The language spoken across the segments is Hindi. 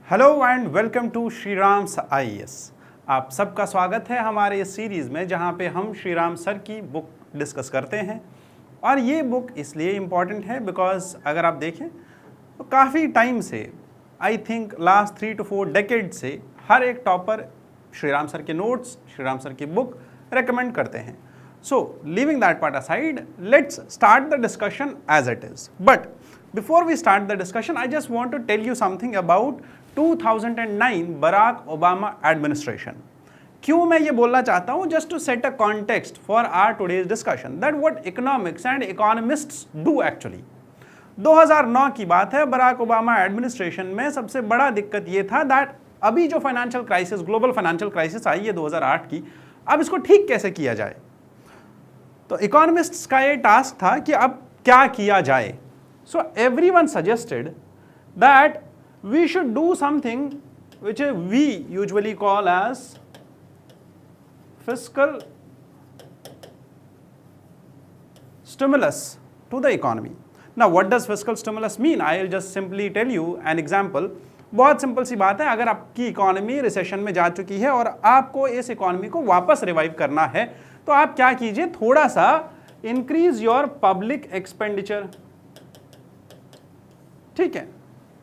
Hello and welcome to Shriram's IAS. आप सबका स्वागत है हमारे इस सीरीज़ में जहां पे हम श्रीराम सर की बुक डिस्कस करते हैं। और ये बुक इसलिए इम्पॉर्टेंट है बिकॉज अगर आप देखें तो काफ़ी टाइम से, I think last 3 to 4 decade से हर एक टॉपर श्रीराम सर के नोट्स, श्रीराम सर की बुक रेकमेंड करते हैं। So, leaving that part aside, let's start the discussion as it is. But before we start the discussion, I just want to tell you something about 2009 Barack Obama administration. क्यों मैं ये बोलना चाहता हूँ? Just to set a context for our today's discussion that what economics and economists do actually. 2009 की बात है, बराक ओबामा एडमिनिस्ट्रेशन में सबसे बड़ा दिक्कत ये था दैट अभी जो financial crisis, global financial crisis आई है 2008 की, अब इसको ठीक कैसे किया जाए। तो इकोनॉमिस्ट्स का ये टास्क था कि अब क्या किया जाए। So everyone suggested that we should do something which we usually call as fiscal stimulus to the economy. Now what does fiscal stimulus mean? I will just simply tell you an example. बहुत सिंपल सी बात है, अगर आपकी इकोनॉमी रिसेशन में जा चुकी है और आपको इस इकोनॉमी को वापस रिवाइव करना है तो आप क्या कीजिए, थोड़ा सा इंक्रीज योर पब्लिक एक्सपेंडिचर। ठीक है,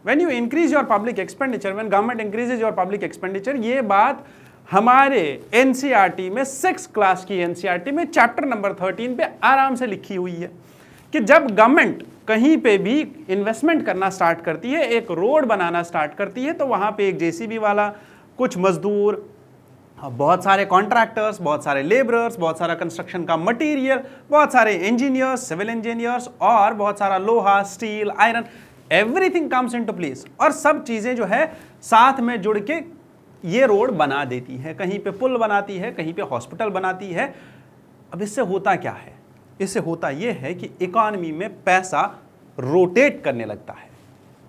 when you increase your public expenditure, when government increases your public expenditure, ये बात हमारे एनसीईआरटी में 6th क्लास की एनसीईआरटी में चैप्टर नंबर 13 पे आराम से लिखी हुई है कि जब गवर्नमेंट कहीं पे भी इन्वेस्टमेंट करना स्टार्ट करती है, एक रोड बनाना स्टार्ट करती है, तो वहां पे एक जेसीबी वाला, कुछ मजदूर, बहुत सारे कॉन्ट्रैक्टर्स, बहुत सारे लेबरर्स, बहुत सारा कंस्ट्रक्शन का मटेरियल, बहुत सारे इंजीनियर्स, सिविल इंजीनियर्स और बहुत सारा लोहा, steel, iron, everything comes into place और सब चीजें जो है साथ में जुड़ के ये रोड बना देती है। कहीं पे पुल बनाती है, कहीं पे हॉस्पिटल बनाती है। अब इससे होता क्या है? इससे होता यह है कि इकोनॉमी में पैसा रोटेट करने लगता है।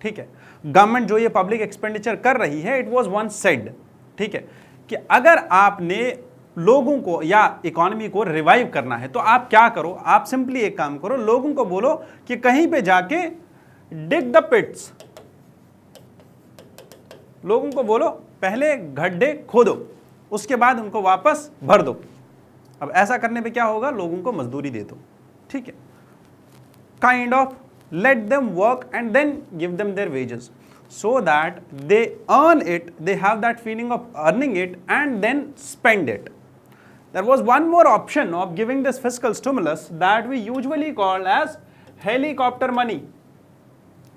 ठीक है, गवर्नमेंट जो ये पब्लिक एक्सपेंडिचर कर रही है, इट वाज वंस सेड, ठीक है, कि अगर आपने लोगों को या इकोनॉमी को रिवाइव करना है तो आप क्या करो, आप सिंपली एक काम करो, लोगों को बोलो कि कहीं पे जाके डिग द पिट्स, लोगों को बोलो पहले गड्ढे खोदो, उसके बाद उनको वापस भर दो। अब ऐसा करने पे क्या होगा, लोगों को मजदूरी दे दो। ठीक है, kind of let them work and then give them their wages so that they earn it, they have that feeling of earning it and then spend it. There was one more option of giving this fiscal stimulus that we usually call as helicopter money.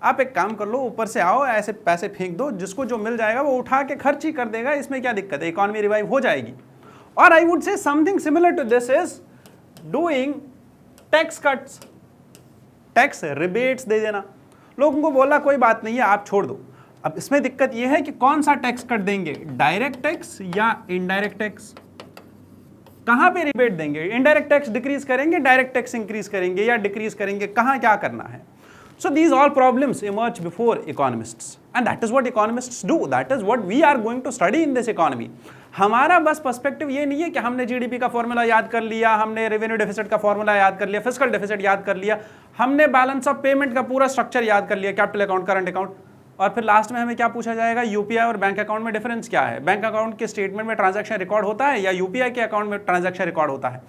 आप एक काम कर लो, ऊपर से आओ, ऐसे पैसे फेंक दो, जिसको जो मिल जाएगा वो उठा के खर्च ही कर देगा, इसमें क्या दिक्कत है, इकोनॉमी रिवाइव हो जाएगी। और I would say something similar to this is doing tax cuts, tax rebates दे देना, लोगों को बोला कोई बात नहीं है आप छोड़ दो। अब इसमें दिक्कत यह है कि कौन सा टैक्स कट देंगे, डायरेक्ट टैक्स या इनडायरेक्ट टैक्स, कहां पे रिबेट देंगे, इनडायरेक्ट टैक्स डिक्रीज करेंगे, डायरेक्ट टैक्स इंक्रीज करेंगे या डिक्रीज करेंगे, कहां क्या करना है। So these all problems emerge before economists and that is what economists do, that is what we are going to study in this economy. हमारा बस पर्सपेक्टिव ये नहीं है कि हमने जीडीपी का फॉर्मूला याद कर लिया, हमने रेवेन्यू डेफिसिट का फॉर्मूला याद कर लिया, फिस्कल डेफिसिट याद कर लिया, हमने बैलेंस ऑफ पेमेंट का पूरा स्ट्रक्चर याद कर लिया, कैपिटल अकाउंट, करंट अकाउंट, और फिर लास्ट में हमें क्या पूछा जाएगा, यूपीआई और बैंक अकाउंट में डिफरेंस क्या है, बैंक अकाउंट के स्टेटमेंट में ट्रांजैक्शन रिकॉर्ड होता है या यूपीआई के अकाउंट में ट्रांजैक्शन रिकॉर्ड होता है।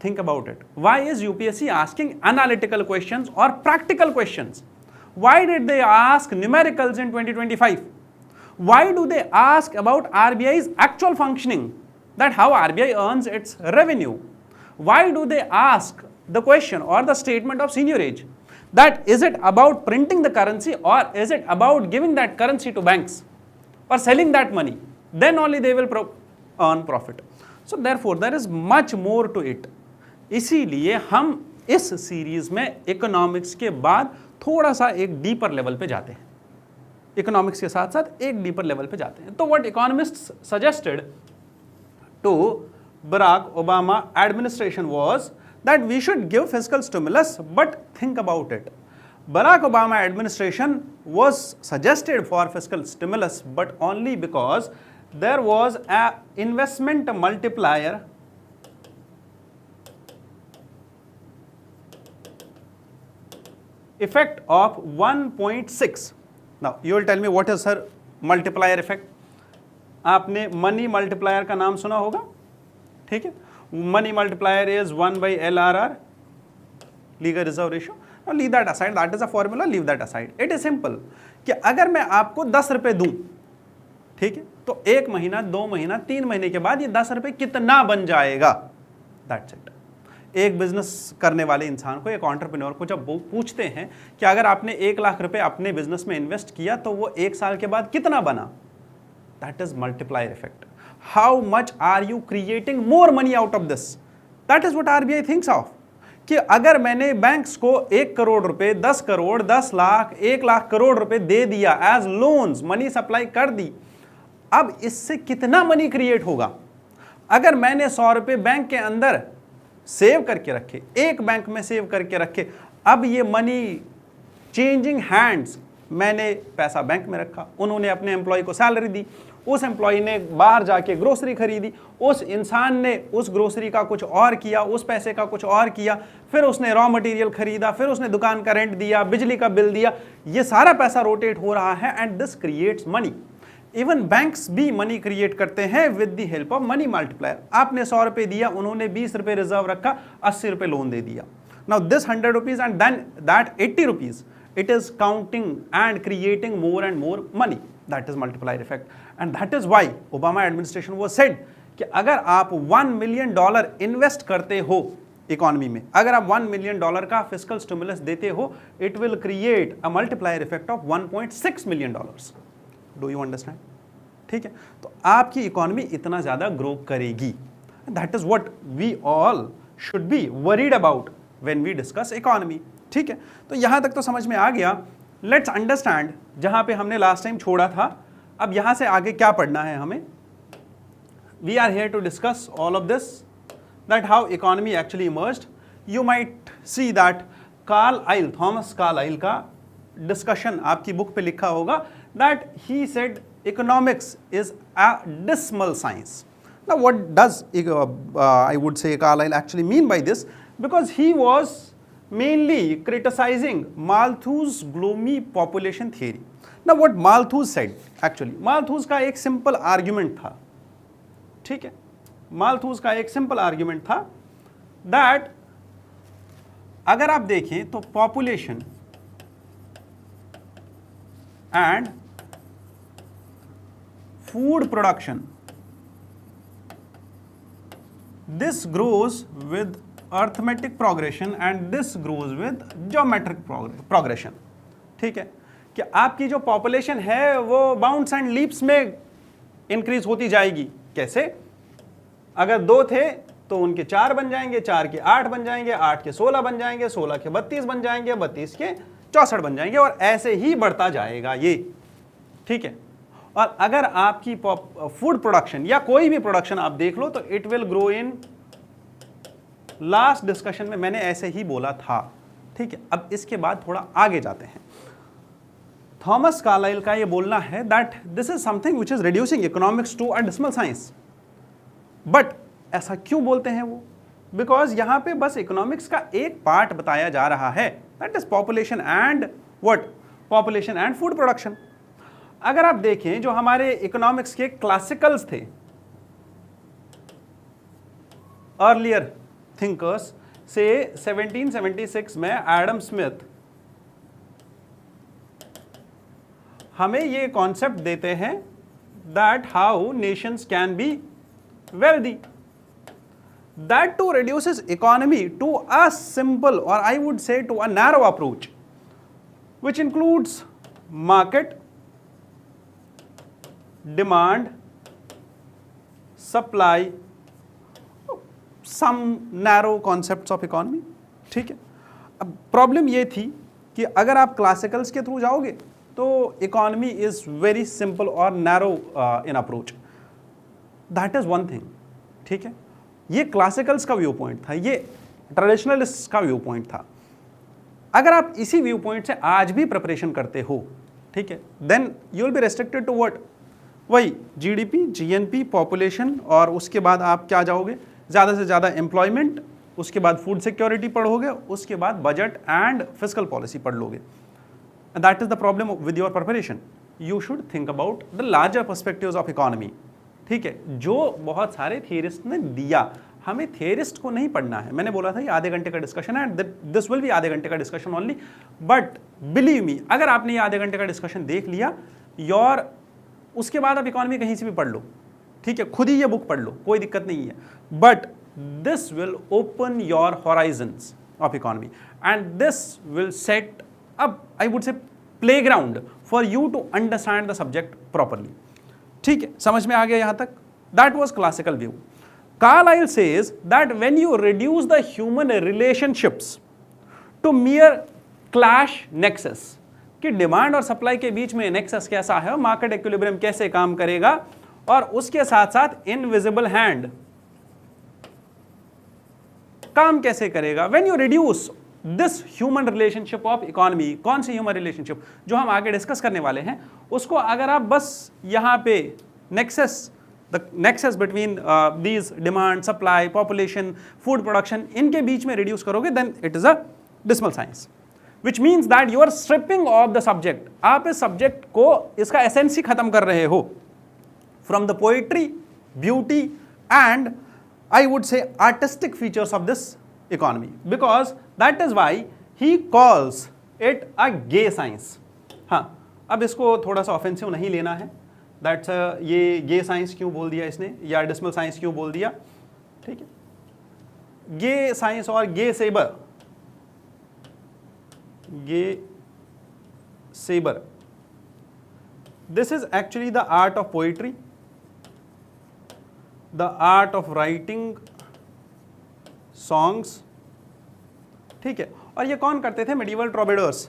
Think about it. Why is UPSC asking analytical questions or practical questions? Why did they ask numericals in 2025? Why do they ask about RBI's actual functioning, that how RBI earns its revenue? Why do they ask the question or the statement of seigniorage, that is it about printing the currency or is it about giving that currency to banks or selling that money? Then only they will earn profit. So therefore there is much more to it. इसीलिए हम इस सीरीज में इकोनॉमिक्स के बाद थोड़ा सा एक डीपर लेवल पे जाते हैं, इकोनॉमिक्स के साथ साथ एक डीपर लेवल पे जाते हैं। तो what economists suggested to Barack Obama administration was that we should give fiscal stimulus, but think about it, Barack Obama administration was suggested for fiscal stimulus but only because there was a investment multiplier effect of 1.6. Now you will tell me what is, sir, multiplier effect, आपने मनी मल्टीप्लायर का नाम सुना होगा, ठीक है। Money multiplier is 1/LRR, legal reserve ratio. Now leave that aside, that is a formula, leave that aside. It is simple कि अगर मैं आपको 10 रुपए दूं, ठीक है, तो 1 महीना, 2 महीना, 3 महीने के बाद ये 10 रुपए कितना बन जाएगा, दैट्स इट। एक बिजनेस करने वाले इंसान को, एक एंटरप्रेन्योर को जब वो पूछते हैं कि अगर आपने 1 लाख रुपए अपने बिजनेस में इन्वेस्ट किया तो वो 1 साल के बाद कितना बना, that is multiplier effect. How much are you creating more money out of this, that is what RBI thinks of. कि अगर मैंने बैंक्स को 1 करोड़ रुपए, 10 करोड़, 10 लाख, 1 लाख करोड़ रुपए दे दिया एज लोन्स, मनी सप्लाई कर दी, अब इससे कितना मनी क्रिएट होगा। अगर मैंने 100 रुपए बैंक के अंदर सेव करके रखे, एक बैंक में सेव करके रखे, अब ये मनी चेंजिंग हैंड्स, मैंने पैसा बैंक में रखा, उन्होंने अपने एम्प्लॉय को सैलरी दी, उस एम्प्लॉय ने बाहर जाके ग्रोसरी खरीदी, उस इंसान ने उस ग्रोसरी का कुछ और किया, उस पैसे का कुछ और किया, फिर उसने रॉ मटेरियल खरीदा, फिर उसने दुकान का रेंट दिया, बिजली का बिल दिया, ये सारा पैसा रोटेट हो रहा है and this creates money. Even banks भी मनी क्रिएट करते हैं with the help of money multiplier. आपने 100 रुपए दिया, उन्होंने 20 रुपए रिजर्व रखा, 80 रुपए लोन दे दिया। Now this 100 rupees and then that 80 rupees, it is counting and creating more and more money, that is multiplier effect, and that is why Obama administration was said कि अगर आप $1 million इन्वेस्ट करते हो इकोनॉमी में, अगर आप $1 million का फिस्कल स्टिमुलस देते हो, it will create a multiplier effect of $1.6 million. Do you understand? ठीक है, तो आपकी इकोनॉमी इतना ज्यादा ग्रो करेगी। That is what we all should be worried about when we discuss economy. ठीक है, तो यहां तक तो समझ में आ गया। लेट्स अंडरस्टैंड जहां पे हमने लास्ट टाइम छोड़ा था, अब यहां से आगे क्या पढ़ना है हमें। We are here to discuss all of this, that how economy actually emerged. You might see that Carlyle, Thomas Carlyle का डिस्कशन आपकी बुक पे लिखा होगा, that he said economics is a dismal science. Now what does I would say Carlyle actually mean by this, because he was mainly criticizing Malthus' gloomy population theory. Now what Malthus said, actually Malthus का एक simple argument था, ठीक है, Malthus का एक simple argument था that अगर आप देखें तो population and food production, this grows with arithmetic progression and this grows with geometric progression. ठीक है, कि आपकी जो पॉपुलेशन है वो बाउंड्स एंड लीप्स में इंक्रीज होती जाएगी। कैसे? अगर 2 थे तो उनके 4 बन जाएंगे, 4 के 8 बन जाएंगे, 8 के 16 बन जाएंगे, 16 के 32 बन जाएंगे, 32 के 64 बन जाएंगे, और ऐसे ही बढ़ता जाएगा ये। ठीक है, और अगर आपकी फूड प्रोडक्शन या कोई भी प्रोडक्शन आप देख लो तो it will grow in, last discussion में मैंने ऐसे ही बोला था। ठीक है, अब इसके बाद थोड़ा आगे जाते हैं। थॉमस कार्लाइल का ये बोलना है that this is something which is reducing economics to a dismal science. But ऐसा क्यों बोलते हैं वो? बिकॉज यहां पे बस इकोनॉमिक्स का एक पार्ट बताया जा रहा है, that is population and what, population and food production. अगर आप देखें जो हमारे इकोनॉमिक्स के क्लासिकल्स थे, अर्लियर थिंकर्स से 1776 में एडम स्मिथ हमें ये कॉन्सेप्ट देते हैं that how nations can be wealthy, that to reduces economy to a simple और I would say to a narrow approach which includes market, demand, supply, some narrow concepts of economy. ठीक है, अब प्रॉब्लम ये थी कि अगर आप क्लासिकल्स के थ्रू जाओगे तो इकोनॉमी इज वेरी सिंपल और narrow in approach, that is one thing. ठीक है, ये क्लासिकल्स का व्यू पॉइंट था, ये ट्रेडिशनलिस्ट का व्यू पॉइंट था। अगर आप इसी व्यू पॉइंट से आज भी प्रिपरेशन करते हो, ठीक है, then you will be restricted to what, वही जीडीपी, जीएनपी, पॉपुलेशन, और उसके बाद आप क्या जाओगे, ज़्यादा से ज़्यादा एम्प्लॉयमेंट, उसके बाद फूड सिक्योरिटी पढ़ोगे, उसके बाद बजट एंड फिस्कल पॉलिसी पढ़ लोगे। That is the problem with your preparation. You should think about the larger perspectives of economy, ठीक है, जो बहुत सारे थियरिस्ट ने दिया। हमें थियरिस्ट को नहीं पढ़ना है, मैंने बोला था ये आधे घंटे का डिस्कशन है, एंड दिस विल बी आधे घंटे का discussion only, but believe me, अगर आपने ये आधे घंटे का डिस्कशन देख लिया योर, उसके बाद आप इकोनॉमी कहीं से भी पढ़ लो, ठीक है, खुद ही ये बुक पढ़ लो, कोई दिक्कत नहीं है, but this will open your horizons of economy and this will set up, I would say, playground for you to understand the subject properly, ठीक है, समझ में आ गया यहां तक? That was classical view. Carlyle says that when you reduce the human relationships to mere clash nexus, कि डिमांड और सप्लाई के बीच में नेक्सस कैसा है, मार्केट इक्विलिब्रियम कैसे काम करेगा, और उसके साथ साथ इनविजिबल हैंड काम कैसे करेगा। When you reduce this human relationship of economy, कौन सी ह्यूमन रिलेशनशिप जो हम आगे डिस्कस करने वाले हैं, उसको अगर आप बस यहां पे nexus, the nexus between these demand, supply, population, food production, इनके बीच में reduce करोगे, then it is a dismal science, which means that you are stripping of the subject, आप इस subject को, इसका essence ही खत्म कर रहे हो, from the poetry, beauty and I would say artistic features of this economy, because that is why he calls it a gay science। हाँ, अब इसको थोड़ा सा offensive नहीं लेना है, दैट्स ये गे साइंस क्यों बोल दिया इसने, या डिस्मल साइंस क्यों बोल दिया, ठीक है। गे साइंस और gay saber, this is actually the art of poetry, the art of writing songs, ठीक है। और ये कौन करते थे? Medieval troubadours.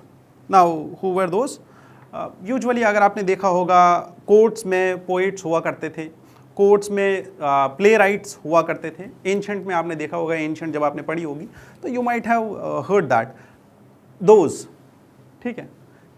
Now who were those? Usually अगर आपने देखा होगा, कोर्ट्स में पोइट्स हुआ करते थे, कोर्ट्स में प्ले राइट्स हुआ करते थे। एंशंट में आपने देखा होगा, एंशंट जब आपने पढ़ी होगी तो you might have heard that those, ठीक है,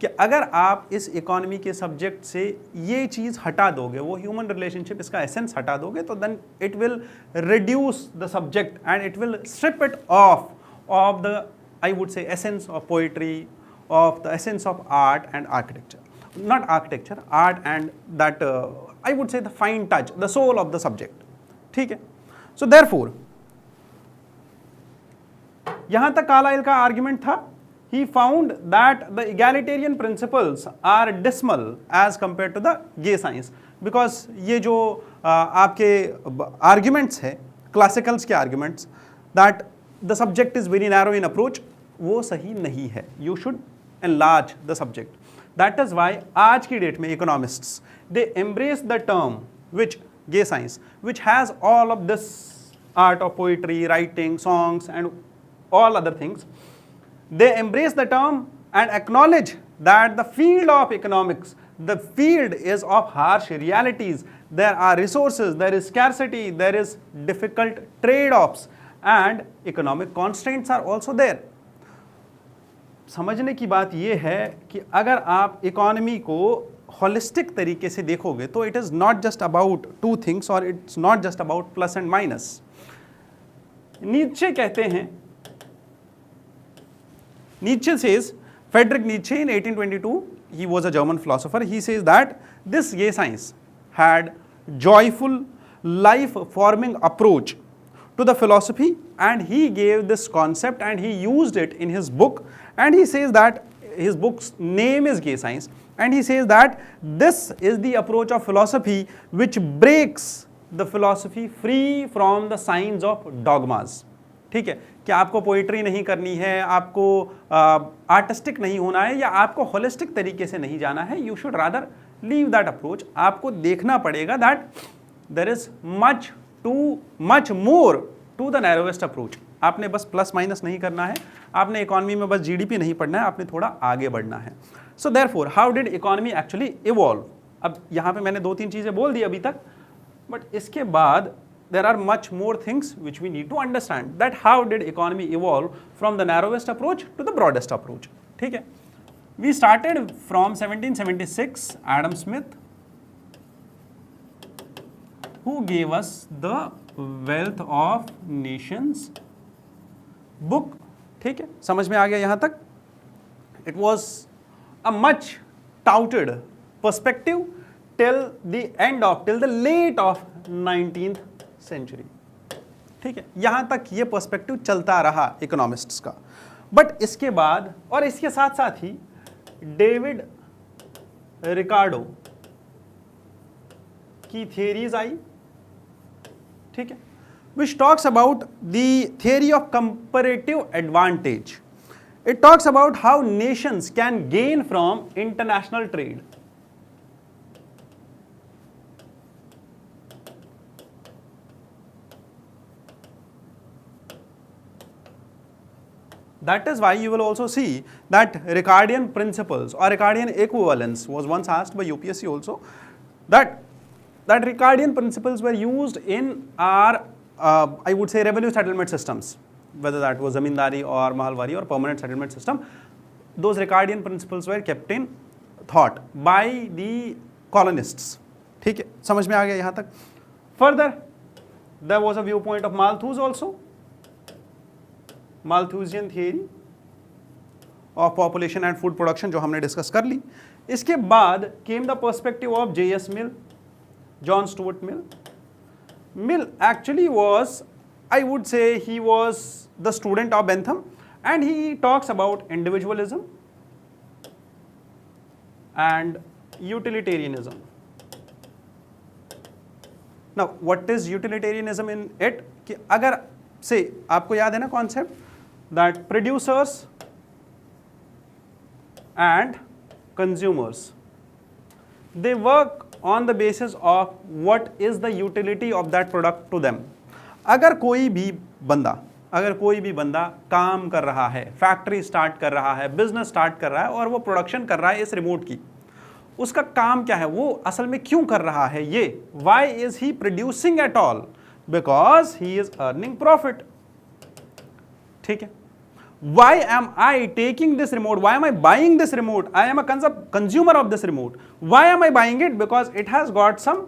कि अगर आप इस इकोनॉमी के सब्जेक्ट से ये चीज़ हटा दोगे, वो ह्यूमन रिलेशनशिप, इसका एसेंस हटा दोगे, तो then it will reduce the subject and it will strip it of the, I would say, essence of poetry, of the essence of art and architecture, not architecture, art and that I would say the fine touch, the soul of the subject, ठीक है। So therefore, यहाँ तक कार्लाइल का आर्ग्यूमेंट था। He found that the egalitarian principles are dismal as compared to the gay science, because ये जो आपके आर्ग्यूमेंट्स है, क्लासिकल्स के arguments, that the subject is very narrow in approach, वो सही नहीं है। You should enlarge the subject. That is why आज की डेट में economists, they embrace the term which gay science, which has all of this art of poetry, writing, songs and all other things. They embrace the term and acknowledge that the field of economics, the field is of harsh realities. There are resources, there is scarcity, there is difficult trade-offs and economic constraints are also there. समझने की बात यह है कि अगर आप इकोनॉमी को होलिस्टिक तरीके से देखोगे तो it is not just about two things, और it's not just about plus and minus. Nietzsche कहते हैं, Nietzsche says, Friedrich Nietzsche in 1822, he was a German philosopher, he says that this gay science had joyful life forming approach to the philosophy, and he gave this concept and he used it in his book, and he says that his book's name is Gay Science, and he says that this is the approach of philosophy which breaks the philosophy free from the signs of dogmas, ठीक है, कि आपको पोइट्री नहीं करनी है, आपको आर्टिस्टिक नहीं होना है, या आपको होलिस्टिक तरीके से नहीं जाना है, you should rather leave that approach. आपको देखना पड़ेगा that there is much more to the narrowest approach. आपने बस प्लस माइनस नहीं करना है, आपने इकोनॉमी में बस जीडीपी नहीं पढ़ना है, आपने थोड़ा आगे बढ़ना है। So therefore how did economy actually evolve? अब यहाँ पे मैंने 2-3 चीज़ें बोल दी अभी तक, बट इसके बाद there are much more things which we need to understand, that how did economy evolve from the narrowest approach to the broadest approach, ठीक है। We started from 1776, Adam Smith, who gave us the Wealth of Nations book, ठीक है, समझ में आ गया यहाँ तक? It was a much touted perspective till the late of 19th century. ठीक है, यहां तक ये पर्सपेक्टिव चलता रहा इकोनॉमिस्ट्स का. बट इसके बाद और इसके साथ साथ ही डेविड रिकार्डो की थियरीज आई. ठीक है, which talks about the theory of comparative advantage. It talks about how nations can gain from international trade. That is why you will also see that Ricardian principles or Ricardian equivalence was once asked by UPSC also, that Ricardian principles were used in our I would say revenue settlement systems, whether that was zamindari or mahalwari or permanent settlement system. Those Ricardian principles were kept in thought by the colonists. ठीक है, समझ में आ गया यहाँ तक. Further, there was a viewpoint of Malthus also, Malthusian theory of population and food production, जो हमने डिस्कस कर ली. इसके बाद came the perspective of J.S. Mill, John Stuart Mill. Mill actually was, I would say, he was the student of Bentham, and he talks about individualism and utilitarianism. Now, what is utilitarianism in it? कि अगर से आपको याद है ना concept, that producers and consumers, they work on the basis of what is the utility of that product to them. अगर कोई भी बंदा काम कर रहा है, फैक्ट्री स्टार्ट कर रहा है, बिजनेस स्टार्ट कर रहा है और वो प्रोडक्शन कर रहा है इस रिमोट की, उसका काम क्या है, वो असल में क्यों कर रहा है ये, why is he producing at all? Because he is earning profit. ठीक है, why am I taking this remote? Why am I buying this remote? I am a consumer of this remote. Why am I buying it? Because it has got some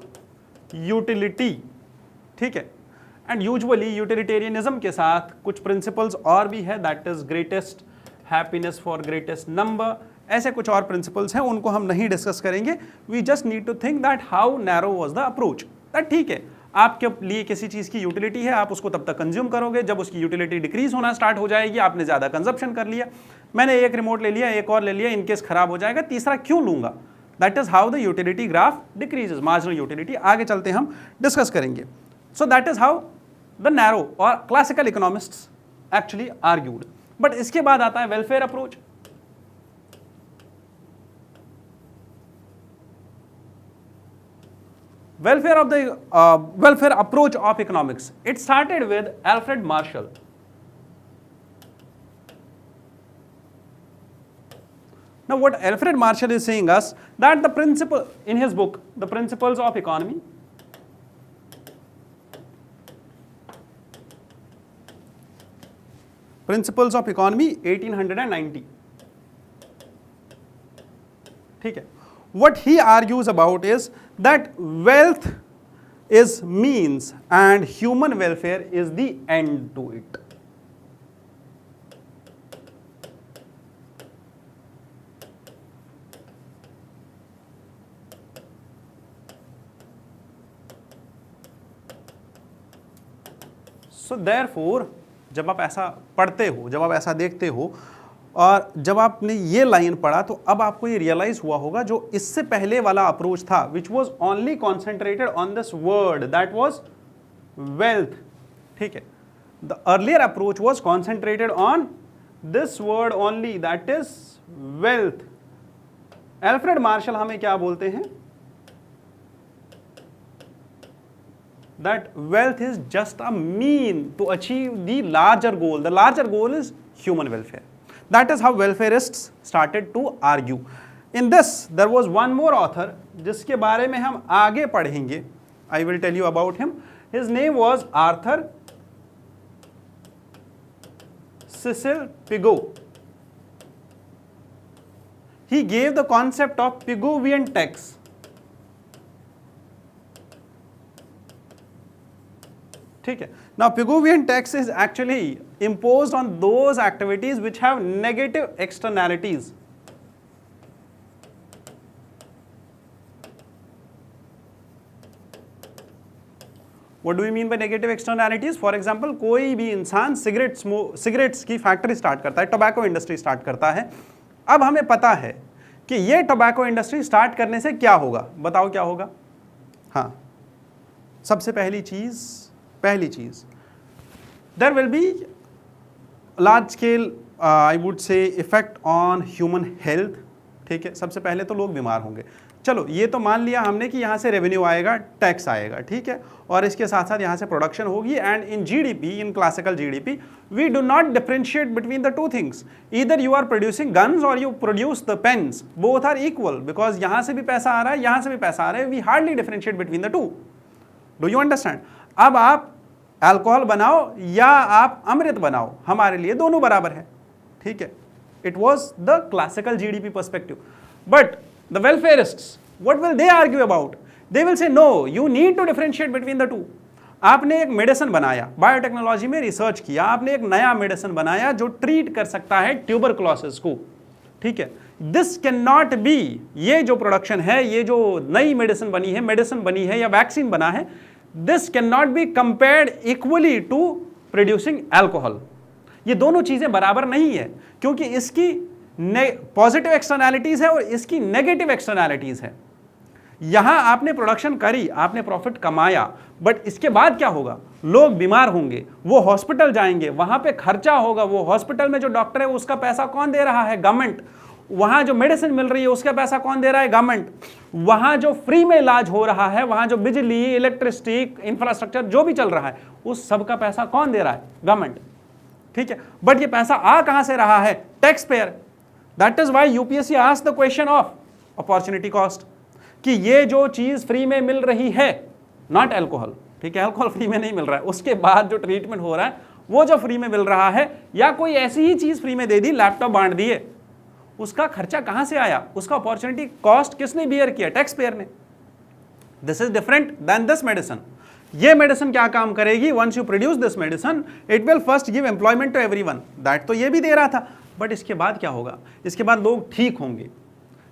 utility. ठीक है, and usually utilitarianism के साथ कुछ principles और भी है, that is greatest happiness for greatest number. ऐसे कुछ और principles हैं, उनको हम नहीं डिस्कस करेंगे. We just need to think that how narrow was the approach. that ठीक है, आपके लिए किसी चीज़ की यूटिलिटी है, आप उसको तब तक कंज्यूम करोगे जब उसकी यूटिलिटी डिक्रीज होना स्टार्ट हो जाएगी, आपने ज़्यादा कंजप्शन कर लिया, मैंने एक रिमोट ले लिया, एक और ले लिया, इनकेस खराब हो जाएगा, तीसरा क्यों लूँगा. That is how the utility graph decreases, marginal utility. आगे चलते हम डिस्कस करेंगे. So that is how the narrow और classical economists actually argued. But इसके बाद आता है welfare approach. Welfare approach of economics. It started with Alfred Marshall. Now, what Alfred Marshall is saying us, that the principle in his book, The Principles of Economy, Principles of Economy 1890. ठीक है, what he argues about is that wealth is means and human welfare is the end to it. So therefore, जब आप ऐसा पढ़ते हो, जब आप ऐसा देखते हो और जब आपने ये लाइन पढ़ा, तो अब आपको ये रियलाइज हुआ होगा जो इससे पहले वाला अप्रोच था, which was only concentrated on this word, that was wealth. ठीक है, the earlier approach was concentrated on this word only, that is wealth. Alfred Marshall हमें क्या बोलते हैं, that wealth is just a mean to achieve the larger goal. The larger goal is human welfare. That is how welfareists started to argue. In this, there was one more author, जिसके बारे में हम आगे पढ़ेंगे. I will tell you about him. His name was Arthur Cecil Pigou. He gave the concept of Pigouvian tax. ठीक है, now Pigouvian tax is actually imposed on those activities which have negative externalities. What do you mean by negative externalities? For example, कोई भी इंसान सिगरेट्स की फैक्ट्री स्टार्ट करता है, टोबैको इंडस्ट्री स्टार्ट करता है। अब हमें पता है कि ये टोबैको इंडस्ट्री स्टार्ट करने से क्या होगा, बताओ क्या होगा? हाँ, सबसे पहली चीज there will be large scale I would say effect on human health. ठीक है, सबसे पहले तो लोग बीमार होंगे। चलो ये तो मान लिया हमने कि यहाँ से रेवेन्यू आएगा, टैक्स आएगा, ठीक है, और इसके साथ साथ यहाँ से प्रोडक्शन होगी। And in GDP, in classical GDP, we do not differentiate between the two things. Either you are producing guns और you produce the pens, both are equal, because यहाँ से भी पैसा आ रहा है, यहाँ से भी पैसा आ रहा है। We hardly differentiate between the two. Do you understand? अब आप अल्कोहल बनाओ या आप अमृत बनाओ, हमारे लिए दोनों बराबर है। ठीक है, it was the classical GDP perspective. But the welfareists, what will they argue about? They will say no, you need to differentiate between the two. आपने एक मेडिसिन बनाया, बायोटेक्नोलॉजी में रिसर्च किया, आपने एक नया मेडिसिन बनाया जो ट्रीट कर सकता है ट्यूबरकुलोसिस को। ठीक है, दिस कैन नॉट बी, ये जो प्रोडक्शन है, ये जो नई मेडिसिन बनी है या वैक्सीन बना है, this can not be compared equally to producing alcohol. ये दोनों चीजें बराबर नहीं है, क्योंकि इसकी पॉजिटिव एक्सटर्नैलिटीज है और इसकी नेगेटिव एक्सटर्नैलिटीज है। यहां आपने प्रोडक्शन करी, आपने प्रॉफिट कमाया, बट इसके बाद क्या होगा? लोग बीमार होंगे, वो हॉस्पिटल जाएंगे, वहां पे खर्चा होगा, वो हॉस्पिटल में जो डॉक्टर है उसका पैसा कौन दे रहा है? गवर्नमेंट। वहां जो मेडिसिन मिल रही है उसका पैसा कौन दे रहा है? गवर्नमेंट। वहां जो फ्री में इलाज हो रहा है, वहां जो बिजली, इलेक्ट्रिसिटी, इंफ्रास्ट्रक्चर जो भी चल रहा है, उस सब का पैसा कौन दे रहा है? गवर्नमेंट। ठीक है, बट ये पैसा आ कहां से रहा है? Tax payer. That is why UPSC asked the question of opportunity cost, कि ये जो चीज फ्री में मिल रही है, नॉट अल्कोहल, ठीक है, अल्कोहल फ्री में नहीं मिल रहा है, उसके बाद जो ट्रीटमेंट हो रहा है वो जो फ्री में मिल रहा है, या कोई ऐसी ही चीज फ्री में दे दी, लैपटॉप बांट दिए, उसका खर्चा कहां से आया? उसका अपॉर्चुनिटी कॉस्ट किसने बियर किया? टैक्स पेयर ने। This is different than this medicine. ये मेडिसिन क्या काम करेगी? Once you produce this medicine, it will first give employment to everyone, that तो ये भी दे रहा था, बट इसके बाद क्या होगा? इसके बाद लोग ठीक होंगे।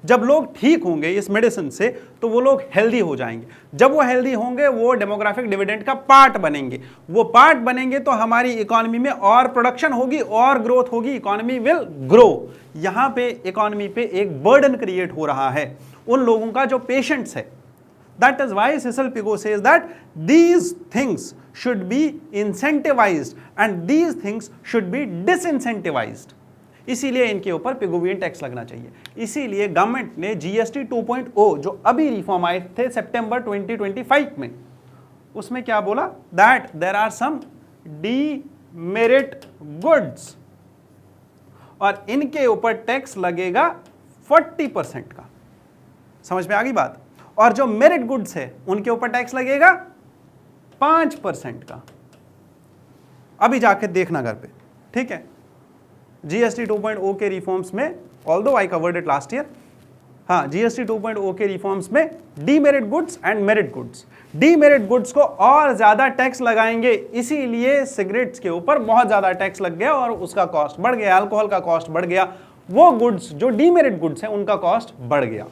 जब लोग ठीक होंगे इस मेडिसिन से, तो वो लोग हेल्दी हो जाएंगे। जब वो हेल्दी होंगे, वो डेमोग्राफिक डिविडेंड का पार्ट बनेंगे। वो पार्ट बनेंगे तो हमारी इकोनॉमी में और प्रोडक्शन होगी और ग्रोथ होगी, इकोनॉमी विल ग्रो। यहां पे इकोनॉमी पे एक बर्डन क्रिएट हो रहा है उन लोगों का जो पेशेंट्स है। That is why Cecil Pigou says that these things should be incentivized and these things should be disincentivized. इसीलिए इनके ऊपर पिगोवियन टैक्स लगना चाहिए। इसीलिए गवर्नमेंट ने जीएसटी 2.0 जो अभी रिफॉर्म आए थे सितंबर 2025 में, उसमें क्या बोला? That there are some demerit goods और इनके ऊपर टैक्स लगेगा 40% का। समझ में आ गई बात? और जो मेरिट गुड्स है उनके ऊपर टैक्स लगेगा 5% का। अभी जाके देखना घर पे, ठीक है। जीएसटी 2.0 के रिफॉर्म्स में, although I covered it last year, हाँ, जीएसटी 2.0 के रिफॉर्म्स में demerit goods and merit goods, demerit goods को और ज्यादा टैक्स लगाएंगे। इसीलिए सिगरेट्स के ऊपर बहुत ज्यादा टैक्स लग गया और उसका कॉस्ट बढ़ गया, अल्कोहल का कॉस्ट बढ़ गया। वो गुड्स जो डीमेरिट गुड्स हैं उनका कॉस्ट बढ़ गया,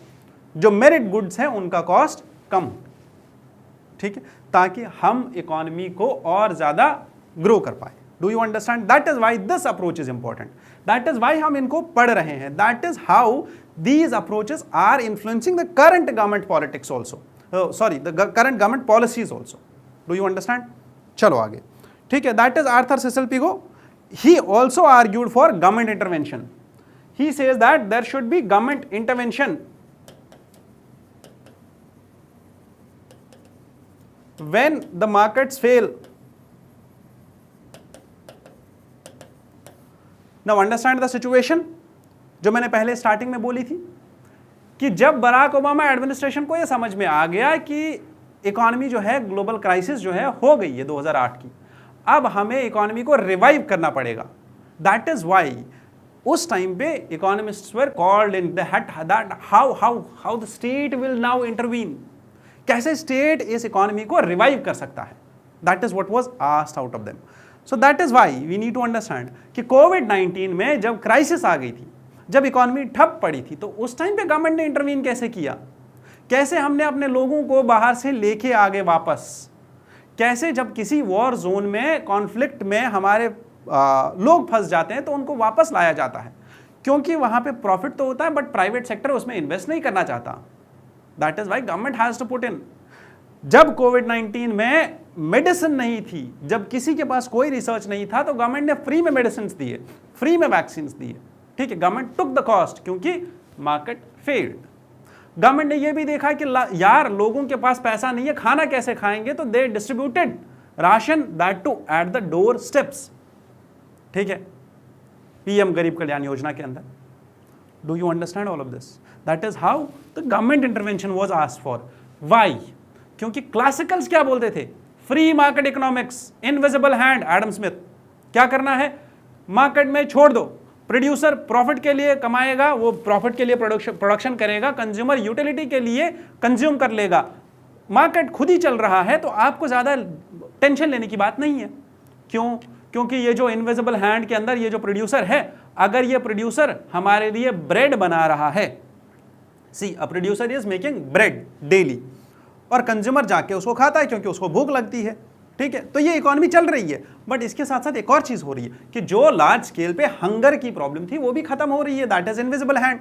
जो मेरिट गुड्स हैं उनका कॉस्ट कम, ठीक है, ताकि हम इकोनॉमी को और ज्यादा ग्रो कर पाए। Do you understand? That is why this approach is important, that is why हम इनको पढ़ रहे हैं, that is how these approaches are influencing the current government politics also, the current government policies also. Do you understand? चलो आगे, ठीक है। That is Arthur Cecil Pigou. He also argued for government intervention. He says that there should be government intervention when the markets fail. Now understand the situation. जो मैंने पहले स्टार्टिंग में बोली थी कि जब बराक ओबामा एडमिनिस्ट्रेशन को यह समझ में आ गया कि इकोनॉमी जो है, ग्लोबल क्राइसिस जो है हो गई है 2008 की, अब हमें इकोनॉमी को रिवाइव करना पड़ेगा। दैट इज वाई उस टाइम पे economists were called in that how the state will now intervene, कैसे स्टेट इस इकोनॉमी को रिवाइव कर सकता है। That is what was asked out of them. So that is why we need to understand कि कोविड-19 में जब क्राइसिस आ गई थी, जब इकोनॉमी ठप पड़ी थी, तो उस टाइम पे गवर्नमेंट ने इंटरवीन कैसे किया, कैसे हमने अपने लोगों को बाहर से लेके आ गए वापस, कैसे जब किसी वॉर जोन में, कॉन्फ्लिक्ट में हमारे लोग फंस जाते हैं तो उनको वापस लाया जाता है, क्योंकि वहां पे प्रॉफिट तो होता है बट प्राइवेट सेक्टर उसमें इन्वेस्ट नहीं करना चाहता। That is why government has to put in. जब कोविड-19 में मेडिसिन नहीं थी, जब किसी के पास कोई रिसर्च नहीं था, तो गवर्नमेंट ने फ्री में मेडिसिन दिए, फ्री में वैक्सीन दिए, ठीक है। गवर्नमेंट टुक द कॉस्ट क्योंकि मार्केट फेल्ड। गवर्नमेंट ने यह भी देखा कि यार लोगों के पास पैसा नहीं है, खाना कैसे खाएंगे, तो they distributed ration, that to at the door steps, ठीक है, पीएम गरीब कल्याण योजना के अंदर। Do you understand all of this? That is how the government intervention was asked for. Why? क्योंकि क्लासिकल्स क्या बोलते थे? Free market economics, invisible hand, Adam Smith. क्या करना है? मार्केट में छोड़ दो, प्रोड्यूसर प्रॉफिट के लिए कमाएगा, वो प्रॉफिट के लिए प्रोडक्शन करेगा, कंज्यूमर यूटिलिटी के लिए कंज्यूम कर लेगा, मार्केट खुद ही चल रहा है, तो आपको ज्यादा टेंशन लेने की बात नहीं है। क्यों? क्योंकि ये जो इनविजिबल हैंड के अंदर ये जो प्रोड्यूसर है, अगर ये प्रोड्यूसर हमारे लिए ब्रेड बना रहा है, see a producer is making bread daily, और कंज्यूमर जाके उसको खाता है क्योंकि उसको भूख लगती है, ठीक है, तो ये इकोनॉमी चल रही है। बट इसके साथ साथ एक और चीज हो रही है कि जो लार्ज स्केल पे हंगर की प्रॉब्लम थी वो भी खत्म हो रही है, that is invisible hand.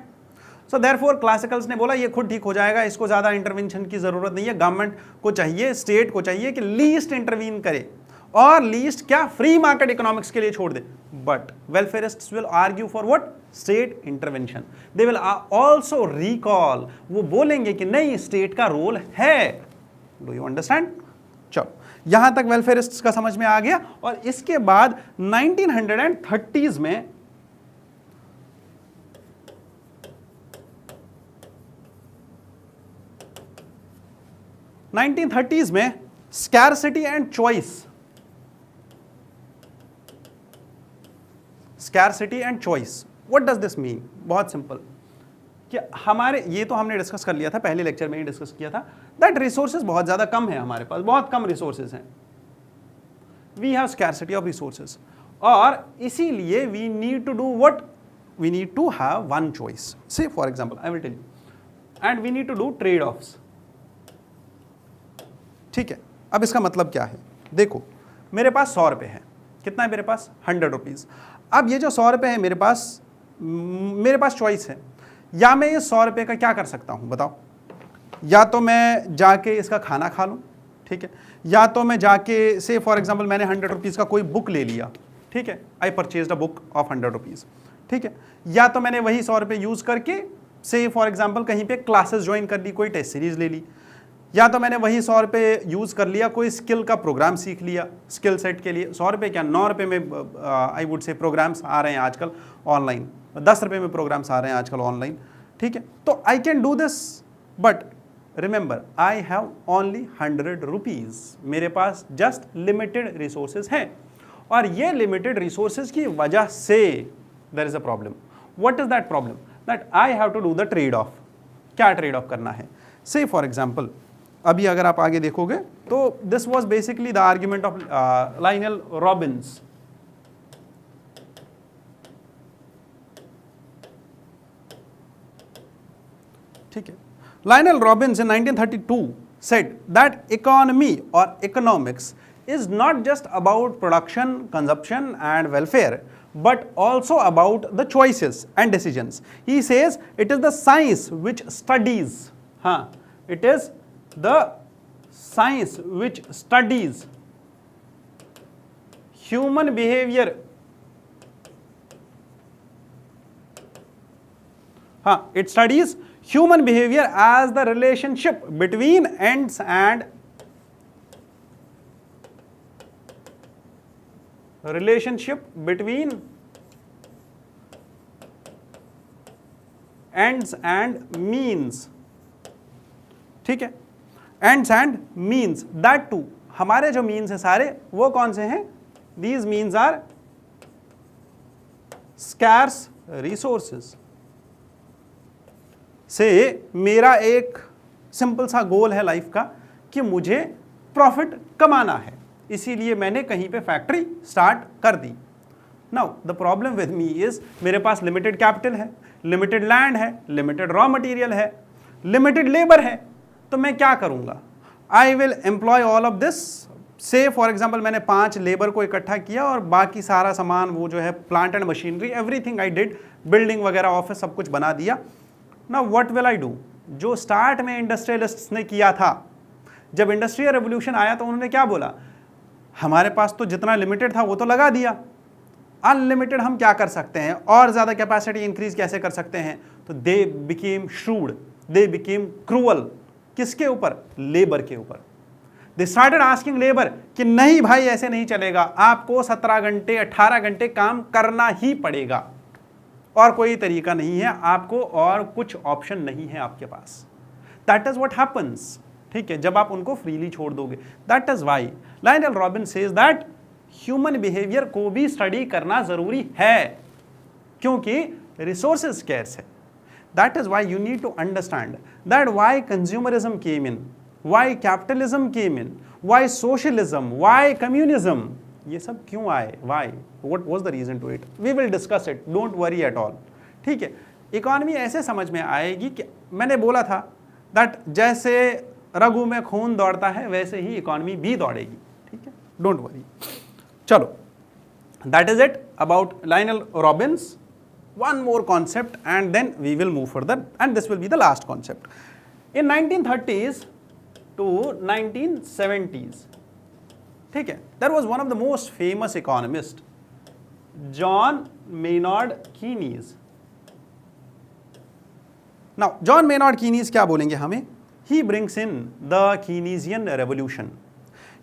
So therefore classicals ने बोला ये खुद ठीक हो जाएगा, इसको ज्यादा इंटरवेंशन की जरूरत नहीं है, गवर्नमेंट को चाहिए, स्टेट को चाहिए कि लीस्ट इंटरवीन करे, और लीस्ट क्या, फ्री मार्केट इकोनॉमिक्स के लिए छोड़ दे। But welfarists will argue for what? State intervention. They will also recall, वो बोलेंगे कि नहीं स्टेट का रोल है। Do you understand? चलो यहां तक वेलफेयरिस्ट्स का समझ में आ गया। और इसके बाद 1930s में scarcity and choice, scarcity and choice, what does this mean? बहुत सिंपल, कि हमारे, ये तो हमने डिस्कस कर लिया था, पहले लेक्चर में ही डिस्कस किया था, दैट रिसोर्सेज बहुत ज्यादा कम है, हमारे पास बहुत कम रिसोर्सेज हैं, we have scarcity of resources, और इसीलिए we need to do what? We need to have one choice. Say for example I will tell you, and we need to do trade offs, ठीक है। अब इसका मतलब क्या है? देखो मेरे पास 100 रुपये है, कितना है मेरे पास? 100 रुपीज। अब ये जो 100 रुपये है मेरे पास चॉइस है, या मैं ये 100 रुपये का क्या कर सकता हूं बताओ? या तो मैं जाके इसका खाना खा लूं, ठीक है, या तो मैं जाके, से फॉर एग्जांपल मैंने 100 रुपीज़ का कोई बुक ले लिया, ठीक है, I purchased a book of 100 rupees, ठीक है, या तो मैंने वही 100 रुपये यूज़ करके, से फॉर एग्जांपल कहीं पे क्लासेस ज्वाइन कर ली, कोई टेस्ट सीरीज ले ली, या तो मैंने वही 100 रुपये यूज़ कर लिया, कोई स्किल का प्रोग्राम सीख लिया, स्किल सेट के लिए 100 रुपये क्या 9 रुपये में आई वुड से प्रोग्राम्स आ रहे हैं आजकल ऑनलाइन, 10 रुपये में प्रोग्राम्स आ रहे हैं आजकल ऑनलाइन, ठीक है, तो I can do this. But remember I have only 100 rupees, मेरे पास जस्ट लिमिटेड रिसोर्सेज हैं, और ये लिमिटेड रिसोर्सेज की वजह से there is a problem. What is that problem? That I have to do the trade off. क्या ट्रेड ऑफ करना है? से फॉर एग्जाम्पल अभी अगर आप आगे देखोगे तो this was basically the argument of Lionel Robins, ठीक है। Lionel Robbins in 1932 said that economy or economics is not just about production, consumption and welfare, but also about the choices and decisions. He says it is the science which studies, it is the science which studies human behavior, it studies human behavior as the relationship between ends and means, ठीक है, ends and means, that too हमारे जो means है सारे वो कौन से हैं? These means are scarce resources। से मेरा एक सिंपल सा गोल है लाइफ का कि मुझे प्रॉफिट कमाना है, इसीलिए मैंने कहीं पे फैक्ट्री स्टार्ट कर दी। Now the problem with me is मेरे पास लिमिटेड कैपिटल है, लिमिटेड लैंड है, लिमिटेड रॉ मटेरियल है, लिमिटेड लेबर है, तो मैं क्या करूंगा? I will employ all of this say for example मैंने 5 लेबर को इकट्ठा किया और बाकी सारा सामान वो जो है plant and machinery everything I did, building वगैरह ऑफिस सब कुछ बना दिया। Now what will I do? जो स्टार्ट में इंडस्ट्रियलिस्ट्स ने किया था, जब इंडस्ट्रियल रेवोल्यूशन आया तो उन्होंने क्या बोला, हमारे पास तो जितना लिमिटेड था वो तो लगा दिया, अनलिमिटेड हम क्या कर सकते हैं और ज़्यादा कैपेसिटी इंक्रीज कैसे कर सकते हैं? तो they became shrewd, they became cruel. किसके ऊपर? लेबर के ऊपर। दे स्टार्टेड आस्किंग लेबर कि नहीं भाई ऐसे नहीं चलेगा, आपको 17 घंटे 18 घंटे काम करना ही पड़ेगा और कोई तरीका नहीं है, आपको और कुछ ऑप्शन नहीं है आपके पास। दैट इज व्हाट हैपेंस, ठीक है, जब आप उनको फ्रीली छोड़ दोगे। That is why Lionel Robbin says that human behaviour को भी स्टडी करना जरूरी है, क्योंकि रिसोर्सेज स्कैर्स है। That is why you need to understand that why consumerism came in, why capitalism came in, why socialism, why communism, ये सब क्यों आए, why, what was the reason to it, we will discuss it, don't worry at all, ठीक है। इकोनॉमी ऐसे समझ में आएगी कि मैंने बोला था दैट जैसे रगू में खून दौड़ता है वैसे ही इकोनॉमी भी दौड़ेगी, ठीक है, डोंट वरी। चलो, that is it about Lionel Robbins. One more concept and then we will move further and this will be the last concept. In 1930s to 1970s, ठीक है, there was one of the most famous economist, John Maynard Keynes. Now, John Maynard Keynes क्या बोलेंगे हमें? He brings in the Keynesian revolution.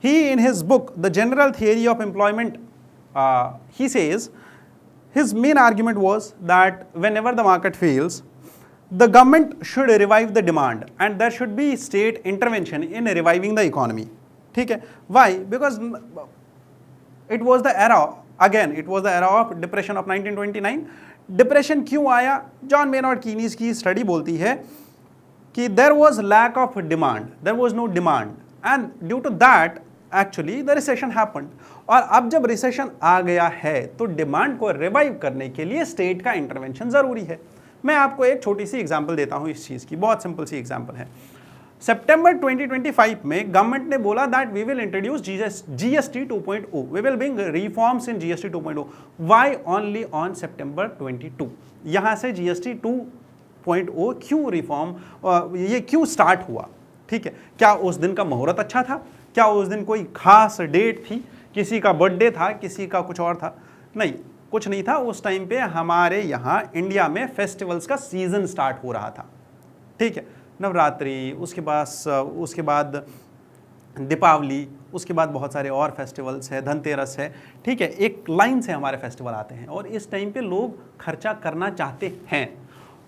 He, in his book, The General Theory of Employment, he says his main argument was that whenever the market fails, the government should revive the demand and there should be state intervention in reviving the economy. ठीक है, why? Because it was the era, again it was the era of depression of 1929. Depression क्यों आया? जॉन मेनॉर्ड कीनीज की स्टडी बोलती है कि there was lack of demand, there was no demand and due to that actually the recession happened. और अब जब रिसेशन आ गया है तो डिमांड को रिवाइव करने के लिए स्टेट का इंटरवेंशन जरूरी है। मैं आपको एक छोटी सी एग्जांपल देता हूं इस चीज की, बहुत सिंपल सी एग्जांपल है। सितंबर 2025 में गवर्नमेंट ने बोला that we will introduce GST 2.0, we will bring reforms in GST 2.0। Why only on September 22? यहां से जीएसटी 2.0 क्यों रिफॉर्म, ये क्यों स्टार्ट हुआ? ठीक है, क्या उस दिन का मुहूर्त अच्छा था? क्या उस दिन कोई खास डेट थी? किसी का बर्थडे था, किसी का कुछ और था? नहीं, कुछ नहीं था। उस टाइम पे हमारे यहाँ इंडिया में फेस्टिवल्स का सीजन स्टार्ट हो रहा था, ठीक है, नवरात्रि, उसके बाद दीपावली, उसके बाद बहुत सारे और फेस्टिवल्स है, धनतेरस है, ठीक है, एक लाइन से हमारे फेस्टिवल आते हैं और इस टाइम पे लोग खर्चा करना चाहते हैं